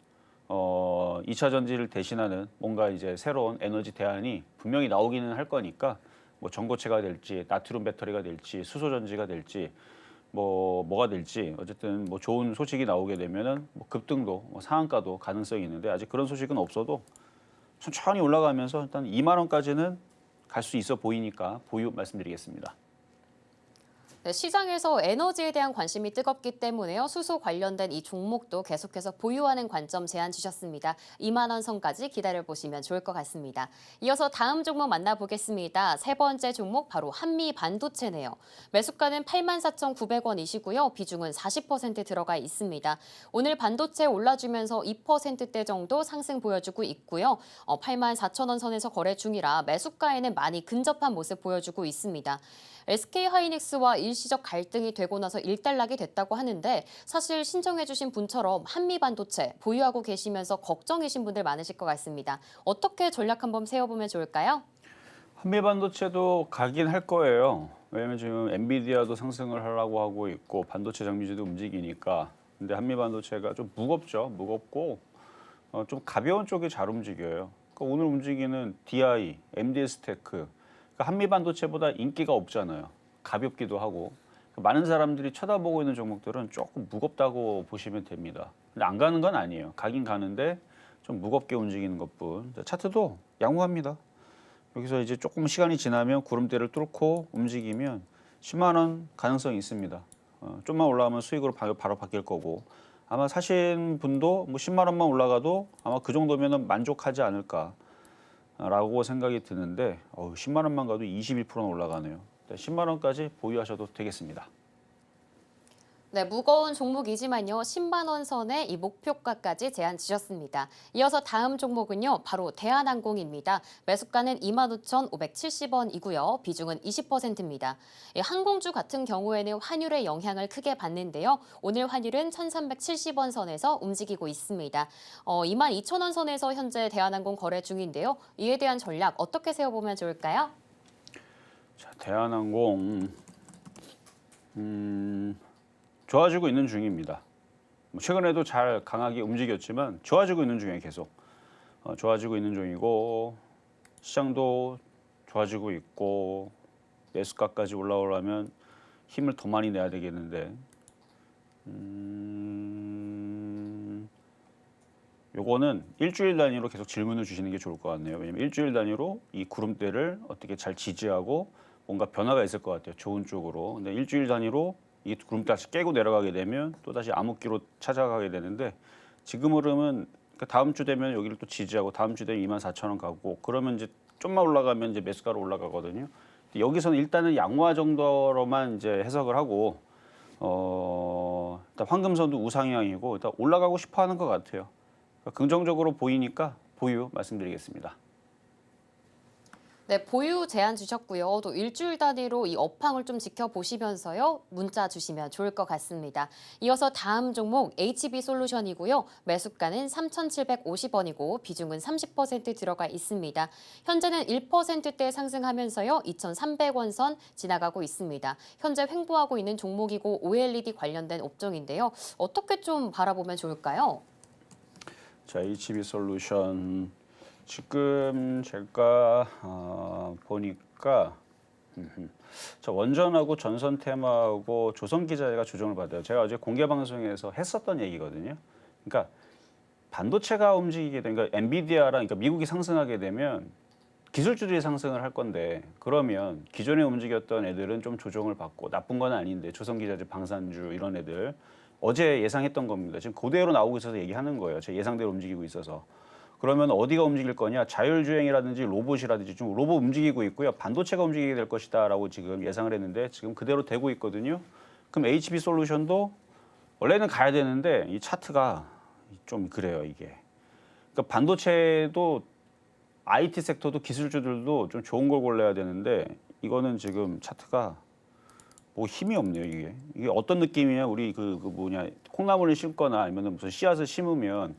2차 전지를 대신하는 뭔가 이제 새로운 에너지 대안이 분명히 나오기는 할 거니까 뭐 전고체가 될지 나트륨 배터리가 될지 수소 전지가 될지 뭐가 될지 어쨌든 뭐 좋은 소식이 나오게 되면은 뭐 급등도 뭐 상한가도 가능성이 있는데 아직 그런 소식은 없어도 천천히 올라가면서 일단 2만 원까지는 갈 수 있어 보이니까 보유 말씀드리겠습니다. 네, 시장에서 에너지에 대한 관심이 뜨겁기 때문에요. 수소 관련된 이 종목도 계속해서 보유하는 관점 제안 주셨습니다. 2만 원 선까지 기다려보시면 좋을 것 같습니다. 이어서 다음 종목 만나보겠습니다. 세 번째 종목 바로 한미 반도체네요. 매수가는 84,900원이시고요. 비중은 40% 들어가 있습니다. 오늘 반도체 올라주면서 2%대 정도 상승 보여주고 있고요. 84,000원 선에서 거래 중이라 매수가에는 많이 근접한 모습 보여주고 있습니다. SK하이닉스와 일시적 갈등이 되고 나서 일단락이 됐다고 하는데 사실 신청해주신 분처럼 한미반도체 보유하고 계시면서 걱정이신 분들 많으실 것 같습니다. 어떻게 전략 한번 세워보면 좋을까요? 한미반도체도 가긴 할 거예요. 왜냐면 지금 엔비디아도 상승을 하려고 하고 있고 반도체 장비주도 움직이니까. 근데 한미반도체가 좀 무겁죠. 무겁고 좀 가벼운 쪽이 잘 움직여요. 그러니까 오늘 움직이는 DI, MDS테크 그러니까 한미반도체보다 인기가 없잖아요. 가볍기도 하고 많은 사람들이 쳐다보고 있는 종목들은 조금 무겁다고 보시면 됩니다. 근데 안 가는 건 아니에요. 가긴 가는데 좀 무겁게 움직이는 것뿐. 차트도 양호합니다. 여기서 이제 조금 시간이 지나면 구름대를 뚫고 움직이면 10만 원 가능성이 있습니다. 좀만 올라가면 수익으로 바로 바뀔 거고 아마 사신 분도 뭐 10만 원만 올라가도 아마 그 정도면 만족하지 않을까. 라고 생각이 드는데 10만 원만 가도 21%는 올라가네요. 10만 원까지 보유하셔도 되겠습니다. 네, 무거운 종목이지만요. 10만 원 선에 이 목표가까지 제안 주셨습니다. 이어서 다음 종목은요. 바로 대한항공입니다. 매수가는 25,570원이고요. 비중은 20%입니다. 항공주 같은 경우에는 환율의 영향을 크게 받는데요. 오늘 환율은 1,370원 선에서 움직이고 있습니다. 22,000원 선에서 현재 대한항공 거래 중인데요. 이에 대한 전략 어떻게 세워보면 좋을까요? 자, 대한항공 좋아지고 있는 중입니다. 최근에도 잘 강하게 움직였지만 좋아지고 있는 중에 계속 좋아지고 있는 중이고 시장도 좋아지고 있고 매수가까지 올라오려면 힘을 더 많이 내야 되겠는데 요거는 일주일 단위로 계속 질문을 주시는 게 좋을 것 같네요. 왜냐면 일주일 단위로 이 구름대를 어떻게 잘 지지하고 뭔가 변화가 있을 것 같아요. 좋은 쪽으로. 근데 일주일 단위로 이 구름대 다시 깨고 내려가게 되면 또 다시 암흑기로 찾아가게 되는데 지금 흐름은 그러니까 다음 주 되면 여기를 또 지지하고 다음 주 되면 24,000원 가고 그러면 이제 좀만 올라가면 이제 매수가로 올라가거든요. 여기서는 일단은 양호화 정도로만 이제 해석을 하고 일단 황금선도 우상향이고 일단 올라가고 싶어하는 것 같아요. 그러니까 긍정적으로 보이니까 보유 말씀드리겠습니다. 네, 보유 제한 주셨고요. 또 일주일 단위로 이 업황을 좀 지켜보시면서요. 문자 주시면 좋을 것 같습니다. 이어서 다음 종목 HB솔루션이고요. 매수가는 3,750원이고 비중은 30% 들어가 있습니다. 현재는 1%대 상승하면서요. 2,300원 선 지나가고 있습니다. 현재 횡보하고 있는 종목이고 OLED 관련된 업종인데요. 어떻게 좀 바라보면 좋을까요? 자, HB솔루션 지금 제가 보니까 저 원전하고 전선 테마하고 조선기자재가 조정을 받아요. 제가 어제 공개 방송에서 했었던 얘기거든요. 그러니까 반도체가 움직이게 되면 그러니까 엔비디아랑 그러니까 미국이 상승하게 되면 기술주들이 상승을 할 건데 그러면 기존에 움직였던 애들은 좀 조정을 받고 나쁜 건 아닌데 조선기자재, 방산주 이런 애들 어제 예상했던 겁니다. 지금 그대로 나오고 있어서 얘기하는 거예요. 제 예상대로 움직이고 있어서. 그러면 어디가 움직일 거냐? 자율주행이라든지 로봇이라든지 좀 로봇 움직이고 있고요. 반도체가 움직이게 될 것이다라고 지금 예상을 했는데 지금 그대로 되고 있거든요. 그럼 HB솔루션도 원래는 가야 되는데 이 차트가 좀 그래요, 이게. 그러니까 반도체도 IT 섹터도 기술주들도 좀 좋은 걸 골라야 되는데 이거는 지금 차트가 뭐 힘이 없네요, 이게. 이게 어떤 느낌이냐? 우리 그 뭐냐 콩나물을 심거나 아니면 무슨 씨앗을 심으면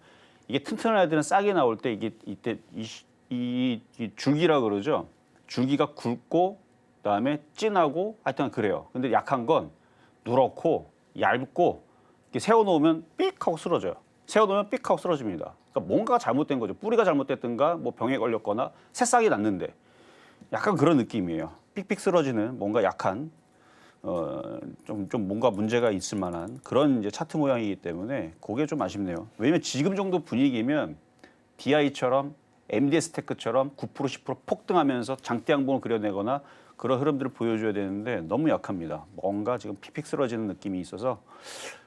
이게 튼튼한 애들은 싹이 나올 때 이게 이때 이 줄기라 그러죠. 줄기가 굵고 그다음에 진하고 하여튼 그래요. 근데 약한 건 누렇고 얇고 이렇게 세워놓으면 삑 하고 쓰러져요. 세워놓으면 삑 하고 쓰러집니다. 그러니까 뭔가 잘못된 거죠. 뿌리가 잘못됐든가 뭐 병에 걸렸거나 새싹이 났는데 약간 그런 느낌이에요. 삑삑 쓰러지는 뭔가 약한 좀 뭔가 문제가 있을 만한 그런 이제 차트 모양이기 때문에 그게 좀 아쉽네요. 왜냐면 지금 정도 분위기면 DI처럼 MDS 테크처럼 9% 10% 폭등하면서 장대 양봉을 그려내거나 그런 흐름들을 보여줘야 되는데 너무 약합니다. 뭔가 지금 픽픽 쓰러지는 느낌이 있어서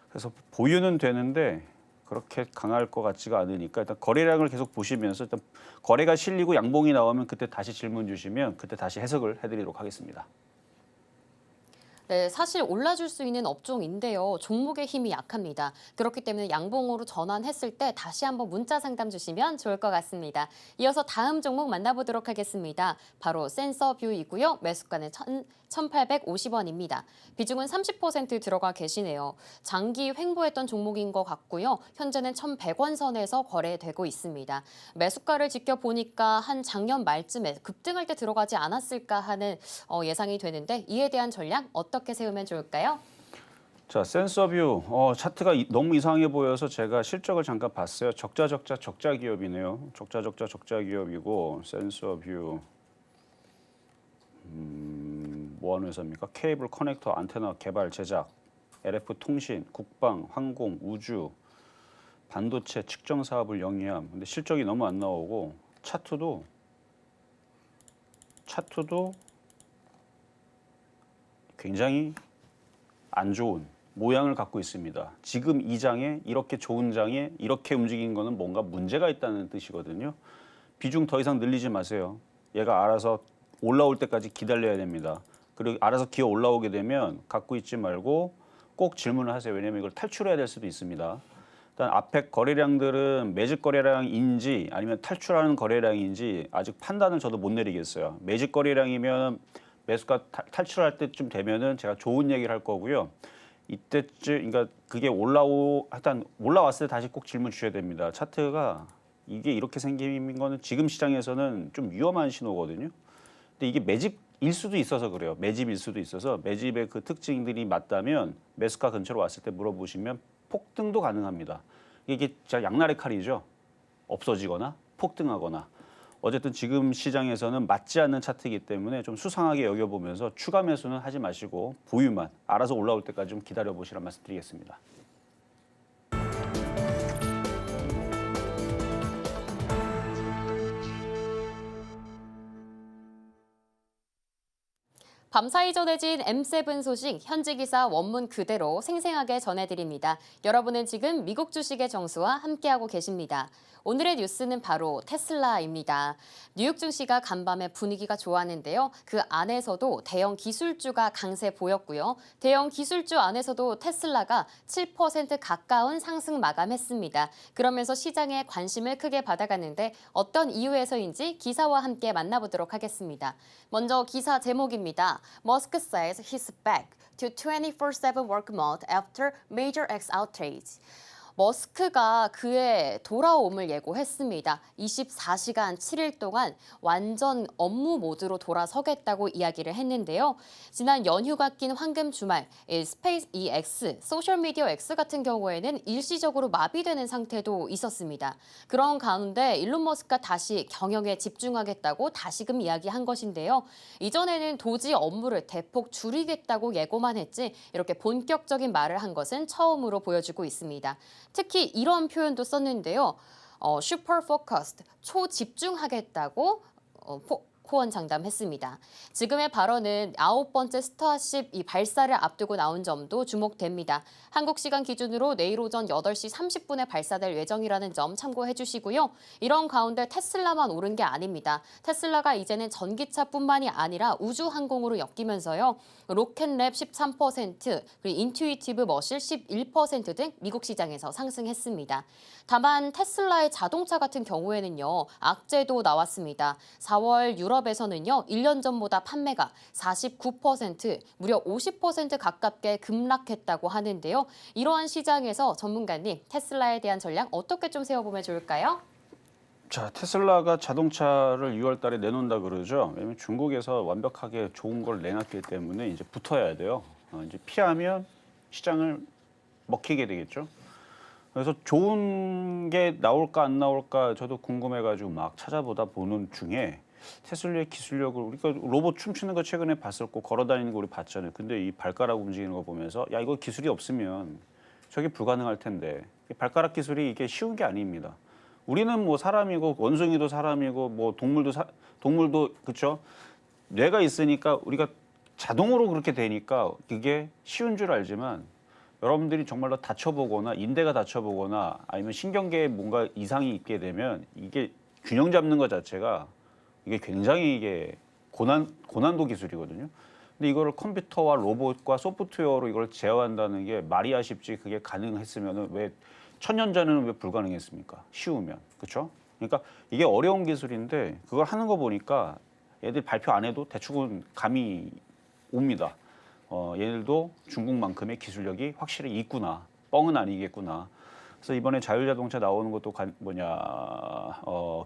그래서 보유는 되는데 그렇게 강할 것 같지가 않으니까 일단 거래량을 계속 보시면서 일단 거래가 실리고 양봉이 나오면 그때 다시 질문 주시면 그때 다시 해석을 해드리도록 하겠습니다. 네, 사실 올라줄 수 있는 업종인데요. 종목의 힘이 약합니다. 그렇기 때문에 양봉으로 전환했을 때 다시 한번 문자 상담 주시면 좋을 것 같습니다. 이어서 다음 종목 만나보도록 하겠습니다. 바로 센서뷰이고요. 매수가는 1,850원입니다. 비중은 30% 들어가 계시네요. 장기 횡보했던 종목인 것 같고요. 현재는 1,100원 선에서 거래되고 있습니다. 매수가를 지켜보니까 한 작년 말쯤에 급등할 때 들어가지 않았을까 하는 예상이 되는데 이에 대한 전략 어떻게 세우면 좋을까요? 자, 센서뷰 차트가 너무 이상해 보여서 제가 실적을 잠깐 봤어요. 적자 기업이네요. 적자 기업이고 센서뷰 뭐 하는 회사입니까? 케이블 커넥터 안테나 개발 제작, LF 통신, 국방, 항공, 우주, 반도체 측정 사업을 영위함. 근데 실적이 너무 안 나오고 차트도 굉장히 안 좋은 모양을 갖고 있습니다. 지금 이 장에 이렇게 좋은 장에 이렇게 움직인 거는 뭔가 문제가 있다는 뜻이거든요. 비중 더 이상 늘리지 마세요. 얘가 알아서 올라올 때까지 기다려야 됩니다. 그리고 알아서 기어 올라오게 되면 갖고 있지 말고 꼭 질문을 하세요. 왜냐하면 이걸 탈출해야 될 수도 있습니다. 일단 앞에 거래량들은 매집 거래량인지 아니면 탈출하는 거래량인지 아직 판단을 저도 못 내리겠어요. 매집 거래량이면 매수가 탈출할 때쯤 되면은 제가 좋은 얘기를 할 거고요. 이때쯤 그러니까 그게 일단 올라왔을 때 다시 꼭 질문 주셔야 됩니다. 차트가 이게 이렇게 생긴 거는 지금 시장에서는 좀 위험한 신호거든요. 근데 이게 매집일 수도 있어서 그래요. 매집일 수도 있어서 매집의 그 특징들이 맞다면 매수가 근처로 왔을 때 물어보시면 폭등도 가능합니다. 이게 진짜 양날의 칼이죠. 없어지거나 폭등하거나. 어쨌든 지금 시장에서는 맞지 않는 차트이기 때문에 좀 수상하게 여겨보면서 추가 매수는 하지 마시고 보유만 알아서 올라올 때까지 좀 기다려보시라는 말씀 드리겠습니다. 밤사이 전해진 M7 소식 현지 기사 원문 그대로 생생하게 전해드립니다. 여러분은 지금 미국 주식의 정수와 함께하고 계십니다. 오늘의 뉴스는 바로 테슬라입니다. 뉴욕 증시가 간밤에 분위기가 좋았는데요. 그 안에서도 대형 기술주가 강세 보였고요. 대형 기술주 안에서도 테슬라가 7% 가까운 상승 마감했습니다. 그러면서 시장에 관심을 크게 받아갔는데 어떤 이유에서인지 기사와 함께 만나보도록 하겠습니다. 먼저 기사 제목입니다. Musk says he's back to 24/7 work mode after major X outage. 머스크가 그의 돌아옴을 예고했습니다. 24시간 7일 동안 완전 업무 모드로 돌아서겠다고 이야기를 했는데요. 지난 연휴가 낀 황금 주말, 스페이스 EX, 소셜미디어 X 같은 경우에는 일시적으로 마비되는 상태도 있었습니다. 그런 가운데 일론 머스크가 다시 경영에 집중하겠다고 다시금 이야기한 것인데요. 이전에는 도지 업무를 대폭 줄이겠다고 예고만 했지 이렇게 본격적인 말을 한 것은 처음으로 보여주고 있습니다. 특히 이런 표현도 썼는데요. super focused, 초집중하겠다고 호언장담했습니다. 지금의 발언은 9번째 스타쉽 발사를 앞두고 나온 점도 주목됩니다. 한국 시간 기준으로 내일 오전 8시 30분에 발사될 예정이라는 점 참고해 주시고요. 이런 가운데 테슬라만 오른 게 아닙니다. 테슬라가 이제는 전기차뿐만이 아니라 우주항공으로 엮이면서요. 로켓랩 13%, 그리고 인투이티브 머실 11% 등 미국 시장에서 상승했습니다. 다만 테슬라의 자동차 같은 경우에는요. 악재도 나왔습니다. 4월 유럽에서는요. 1년 전보다 판매가 49%, 무려 50% 가깝게 급락했다고 하는데요. 이러한 시장에서 전문가님, 테슬라에 대한 전략 어떻게 좀 세워보면 좋을까요? 자, 테슬라가 자동차를 6월 달에 내놓는다 그러죠. 왜냐면 중국에서 완벽하게 좋은 걸 내놨기 때문에 이제 붙어야 돼요. 이제 피하면 시장을 먹히게 되겠죠. 그래서 좋은 게 나올까 안 나올까 저도 궁금해가지고 막 찾아보다 보는 중에 테슬라의 기술력을 우리가 로봇 춤추는 거 최근에 봤었고 걸어다니는 거 우리 봤잖아요. 근데 이 발가락 움직이는 거 보면서 야 이거 기술이 없으면 저게 불가능할 텐데 발가락 기술이 이게 쉬운 게 아닙니다. 우리는 뭐 사람이고 원숭이도 사람이고 뭐 동물도 그렇죠. 뇌가 있으니까 우리가 자동으로 그렇게 되니까 그게 쉬운 줄 알지만 여러분들이 정말로 다쳐보거나 인대가 다쳐보거나 아니면 신경계에 뭔가 이상이 있게 되면 이게 균형 잡는 것 자체가 이게 굉장히 이게 고난도 기술이거든요. 근데 이거를 컴퓨터와 로봇과 소프트웨어로 이걸 제어한다는 게 말이야 쉽지 그게 가능했으면은 왜 천년 전에는 왜 불가능했습니까? 쉬우면 그렇죠? 그러니까 이게 어려운 기술인데 그걸 하는 거 보니까 얘들 발표 안 해도 대충은 감이 옵니다. 얘들도 중국만큼의 기술력이 확실히 있구나. 뻥은 아니겠구나. 그래서 이번에 자율자동차 나오는 것도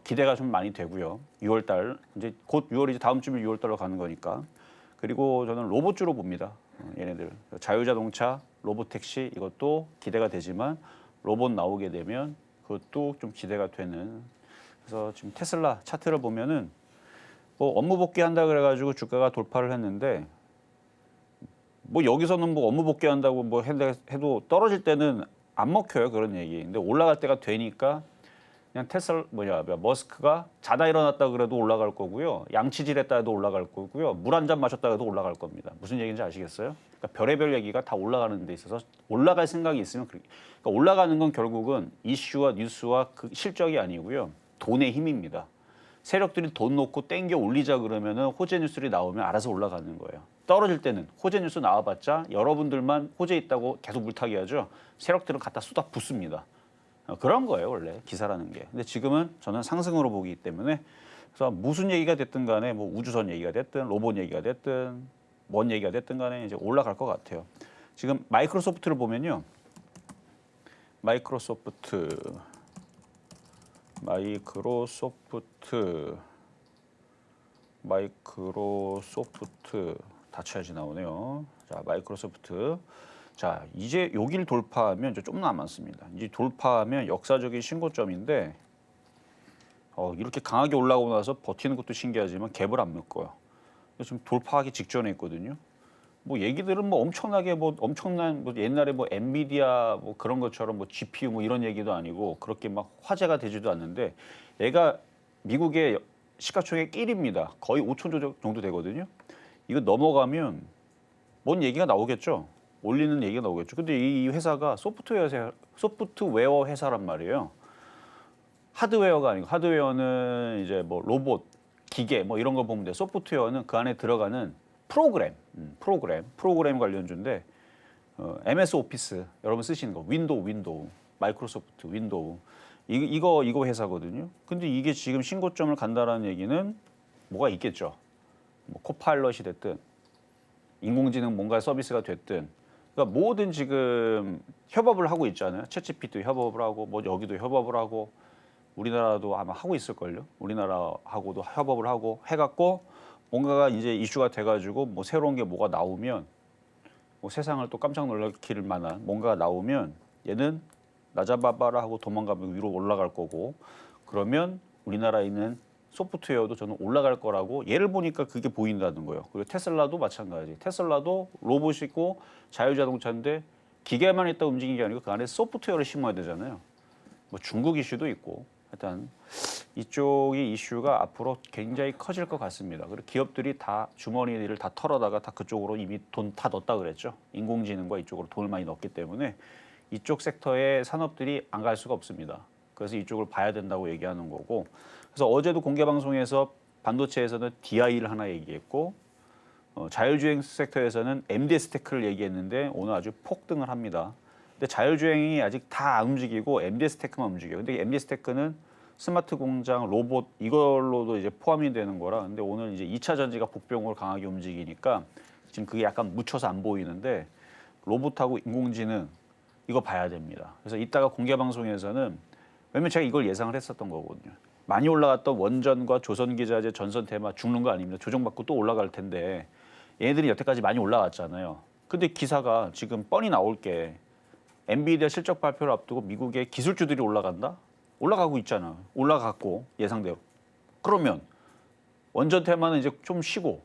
기대가 좀 많이 되고요. 6월 달 이제 곧 6월이지 다음 주면 6월 달로 가는 거니까. 그리고 저는 로봇주로 봅니다. 얘네들 자율자동차, 로봇택시 이것도 기대가 되지만 로봇 나오게 되면 그것도 좀 기대가 되는. 그래서 지금 테슬라 차트를 보면은 뭐 업무 복귀한다 그래가지고 주가가 돌파를 했는데. 뭐 여기서는 뭐 업무 복귀한다고 뭐 해도 떨어질 때는 안 먹혀요 그런 얘기. 근데 올라갈 때가 되니까 그냥 머스크가 자다 일어났다 그래도 올라갈 거고요. 양치질했다 해도 올라갈 거고요. 물 한 잔 마셨다 해도 올라갈 겁니다. 무슨 얘기인지 아시겠어요? 그러니까 별의별 얘기가 다 올라가는 데 있어서 올라갈 생각이 있으면 그러니까 올라가는 건 결국은 이슈와 뉴스와 그 실적이 아니고요. 돈의 힘입니다. 세력들이 돈 놓고 땡겨 올리자 그러면은 호재 뉴스들이 나오면 알아서 올라가는 거예요. 떨어질 때는 호재 뉴스 나와봤자 여러분들만 호재 있다고 계속 물타기 하죠. 세력들은 갖다 쏟아 붓습니다. 그런 거예요 원래 기사라는 게. 근데 지금은 저는 상승으로 보기 때문에 그래서 무슨 얘기가 됐든 간에 뭐 우주선 얘기가 됐든 로봇 얘기가 됐든 뭔 얘기가 됐든 간에 이제 올라갈 것 같아요. 지금 마이크로소프트를 보면요. 마이크로소프트 다 쳐야지 나오네요. 자, 마이크로소프트. 자, 이제 여기를 돌파하면 이제 좀 남았습니다. 이제 돌파하면 역사적인 신고점인데 이렇게 강하게 올라오고 나서 버티는 것도 신기하지만 갭을 안 묶어요. 지금 돌파하기 직전에 있거든요. 뭐 얘기들은 뭐 엄청난 뭐 옛날에 뭐 엔비디아 뭐 그런 것처럼 뭐 GPU 뭐 이런 얘기도 아니고 그렇게 막 화제가 되지도 않는데 얘가 미국의 시가총액 1위입니다. 거의 5천 조 정도 되거든요. 이거 넘어가면 뭔 얘기가 나오겠죠. 올리는 얘기가 나오겠죠. 근데 이 회사가 소프트웨어 회사란 말이에요. 하드웨어가 아니고 하드웨어는 이제 뭐 로봇, 기계 뭐 이런 거 보면 돼. 소프트웨어는 그 안에 들어가는 프로그램 관련주인데 MS 오피스 여러분 쓰시는 거 윈도우 마이크로소프트 윈도우 이거 회사거든요. 근데 이게 지금 신고점을 간다라는 얘기는 뭐가 있겠죠. 뭐 코파일럿이 됐든 인공지능 뭔가 서비스가 됐든 그러니까 모든 지금 협업을 하고 있잖아요. 챗GPT도 협업을 하고 뭐 여기도 협업을 하고 우리나라도 아마 하고 있을걸요. 우리나라하고도 협업을 하고 해갖고 뭔가가 이제 이슈가 돼가지고 뭐 새로운 게 뭐가 나오면 뭐 세상을 또 깜짝 놀랄 만한 뭔가가 나오면 얘는 나 잡아봐라 하고 도망가면 위로 올라갈 거고 그러면 우리나라에 있는 소프트웨어도 저는 올라갈 거라고 예를 보니까 그게 보인다는 거예요. 그리고 테슬라도 마찬가지. 테슬라도 로봇이고 자율자동차인데 기계만 있다 움직이는 게 아니고 그 안에 소프트웨어를 심어야 되잖아요. 뭐 중국 이슈도 있고 일단 이쪽이 이슈가 앞으로 굉장히 커질 것 같습니다. 그리고 기업들이 다 주머니를 다 털어다가 다 그쪽으로 이미 돈 다 넣었다 그랬죠. 인공지능과 이쪽으로 돈을 많이 넣었기 때문에 이쪽 섹터의 산업들이 안 갈 수가 없습니다. 그래서 이쪽을 봐야 된다고 얘기하는 거고 그래서 어제도 공개 방송에서 반도체에서는 DI를 하나 얘기했고 자율주행 섹터에서는 MDS 테크를 얘기했는데 오늘 아주 폭등을 합니다. 근데 자율주행이 아직 다 안 움직이고 MDS 테크만 움직여요. 근데 MDS 테크는 스마트 공장, 로봇 이걸로도 이제 포함이 되는 거라. 근데 오늘 이제 2차 전지가 복병으로 강하게 움직이니까 지금 그게 약간 묻혀서 안 보이는데 로봇하고 인공지능 이거 봐야 됩니다. 그래서 이따가 공개 방송에서는 왜냐면 제가 이걸 예상을 했었던 거거든요. 많이 올라갔던 원전과 조선기자재, 전선테마 죽는 거 아닙니다. 조정받고 또 올라갈 텐데 얘네들이 여태까지 많이 올라갔잖아요. 근데 기사가 지금 뻔히 나올 게 엔비디아 실적 발표를 앞두고 미국의 기술주들이 올라간다? 올라가고 있잖아. 올라갔고 예상대로. 그러면 원전 테마는 이제 좀 쉬고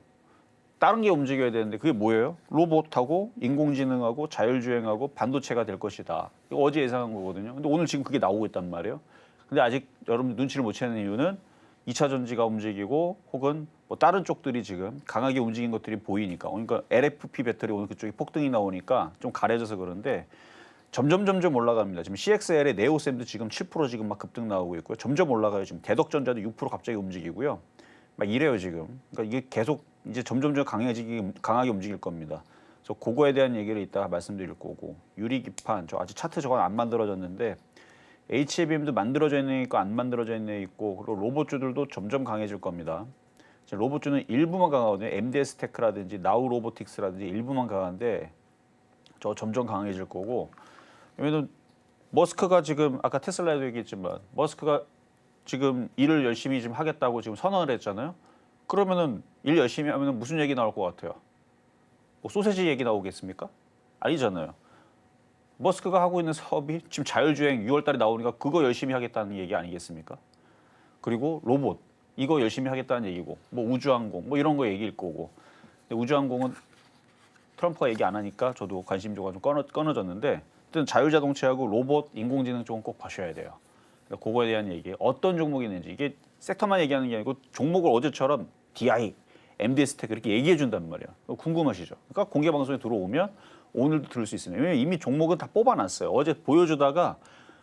다른 게 움직여야 되는데 그게 뭐예요? 로봇하고 인공지능하고 자율주행하고 반도체가 될 것이다. 이거 어제 예상한 거거든요. 근데 오늘 지금 그게 나오고 있단 말이에요. 근데 아직 여러분 눈치를 못 채는 이유는 2차 전지가 움직이고 혹은 뭐 다른 쪽들이 지금 강하게 움직인 것들이 보이니까. 그러니까 LFP 배터리 오늘 그쪽이 폭등이 나오니까 좀 가려져서 그런데 점점 올라갑니다. 지금 CXL의 네오셈도 지금 7% 지금 막 급등 나오고 있고요. 점점 올라가요. 지금 대덕전자도 6% 갑자기 움직이고요. 막 이래요 지금. 그러니까 이게 계속 이제 점점 강하게 움직일 겁니다. 그래서 그거에 대한 얘기를 이따가 말씀드릴 거고 유리기판 저 아직 차트 저건 안 만들어졌는데 HBM도 만들어져 있는 애 있고 안 만들어져 있는 애 있고 그리고 로봇주들도 점점 강해질 겁니다. 로봇주는 일부만 강하거든요. MDS 테크라든지 나우 로보틱스라든지 일부만 강한데 저 점점 강해질 거고 왜냐면 머스크가 지금 아까 테슬라에도 얘기했지만 머스크가 지금 일을 열심히 지금 하겠다고 지금 선언을 했잖아요. 그러면은 일 열심히 하면은 무슨 얘기 나올 것 같아요? 뭐 소세지 얘기 나오겠습니까? 아니잖아요. 머스크가 하고 있는 사업이 지금 자율주행 6월 달에 나오니까 그거 열심히 하겠다는 얘기 아니겠습니까? 그리고 로봇 이거 열심히 하겠다는 얘기고 뭐 우주항공 뭐 이런 거 얘기일 거고 근데 우주항공은 트럼프가 얘기 안 하니까 저도 관심조가 좀 끊어졌는데 어쨌든 자율자동차하고 로봇, 인공지능 쪽은 꼭 봐셔야 돼요. 그러니까 그거에 대한 얘기 어떤 종목이 있는지 이게 섹터만 얘기하는 게 아니고 종목을 어제처럼 DI, MDS 테크 이렇게 얘기해 준단 말이에요. 궁금하시죠? 그러니까 공개 방송에 들어오면 오늘도 들을 수 있습니다. 왜냐면 이미 종목은 다 뽑아놨어요. 어제 보여주다가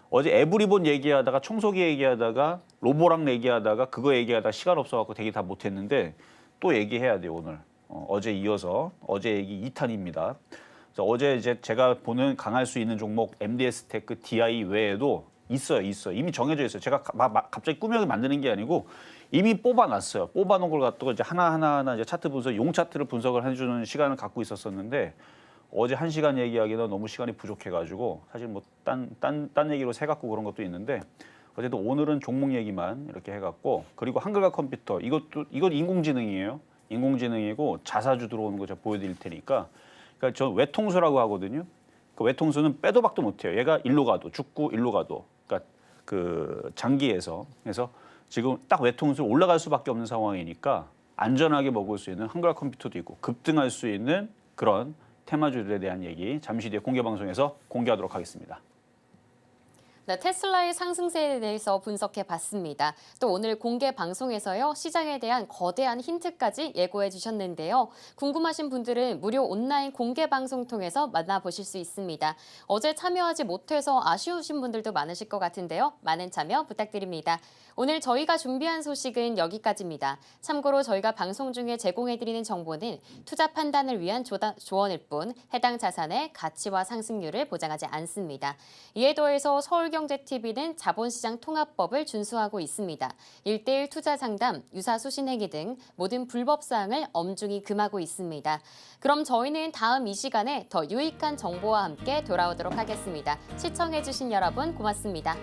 어제 에브리본 얘기하다가 청소기 얘기하다가 로보랑 얘기하다가 그거 얘기하다가 시간 없어갖고 되게 다 못했는데 또 얘기해야 돼요 오늘. 어제 이어서 어제 얘기 2탄입니다. 그래서 어제 이제 제가 보는 강할 수 있는 종목 MDS 테크, DI 외에도 있어요. 이미 정해져 있어요. 제가 갑자기 꾸며서 만드는 게 아니고 이미 뽑아놨어요. 뽑아놓은 걸 갖다가 이제 하나 이제 차트 분석, 용 차트를 분석을 해주는 시간을 갖고 있었었는데 어제 1시간 얘기하기는 너무 시간이 부족해가지고 사실 뭐 딴 얘기로 새갖고 그런 것도 있는데 어제도 오늘은 종목 얘기만 이렇게 해갖고 그리고 한글과 컴퓨터 이건 인공지능이에요. 인공지능이고 자사주 들어오는 거 제가 보여드릴 테니까 그러니까 저 외통수라고 하거든요. 그 외통수는 빼도 박도 못해요. 얘가 일로 가도 죽고 일로 가도 그러니까 그 장기에서 그래서 지금 딱 외통수 올라갈 수밖에 없는 상황이니까 안전하게 먹을 수 있는 한글화 컴퓨터도 있고 급등할 수 있는 그런 테마주들에 대한 얘기 잠시 뒤에 공개 방송에서 공개하도록 하겠습니다. 네, 테슬라의 상승세에 대해서 분석해 봤습니다. 또 오늘 공개 방송에서요, 시장에 대한 거대한 힌트까지 예고해 주셨는데요. 궁금하신 분들은 무료 온라인 공개 방송 통해서 만나보실 수 있습니다. 어제 참여하지 못해서 아쉬우신 분들도 많으실 것 같은데요. 많은 참여 부탁드립니다. 오늘 저희가 준비한 소식은 여기까지입니다. 참고로 저희가 방송 중에 제공해드리는 정보는 투자 판단을 위한 조언일 뿐 해당 자산의 가치와 상승률을 보장하지 않습니다. 이에 더해서 서울경제TV는 자본시장 통합법을 준수하고 있습니다. 1:1 투자 상담, 유사수 신행위 등 모든 불법 사항을 엄중히 금하고 있습니다. 그럼 저희는 다음 이 시간에 더 유익한 정보와 함께 돌아오도록 하겠습니다. 시청해주신 여러분 고맙습니다.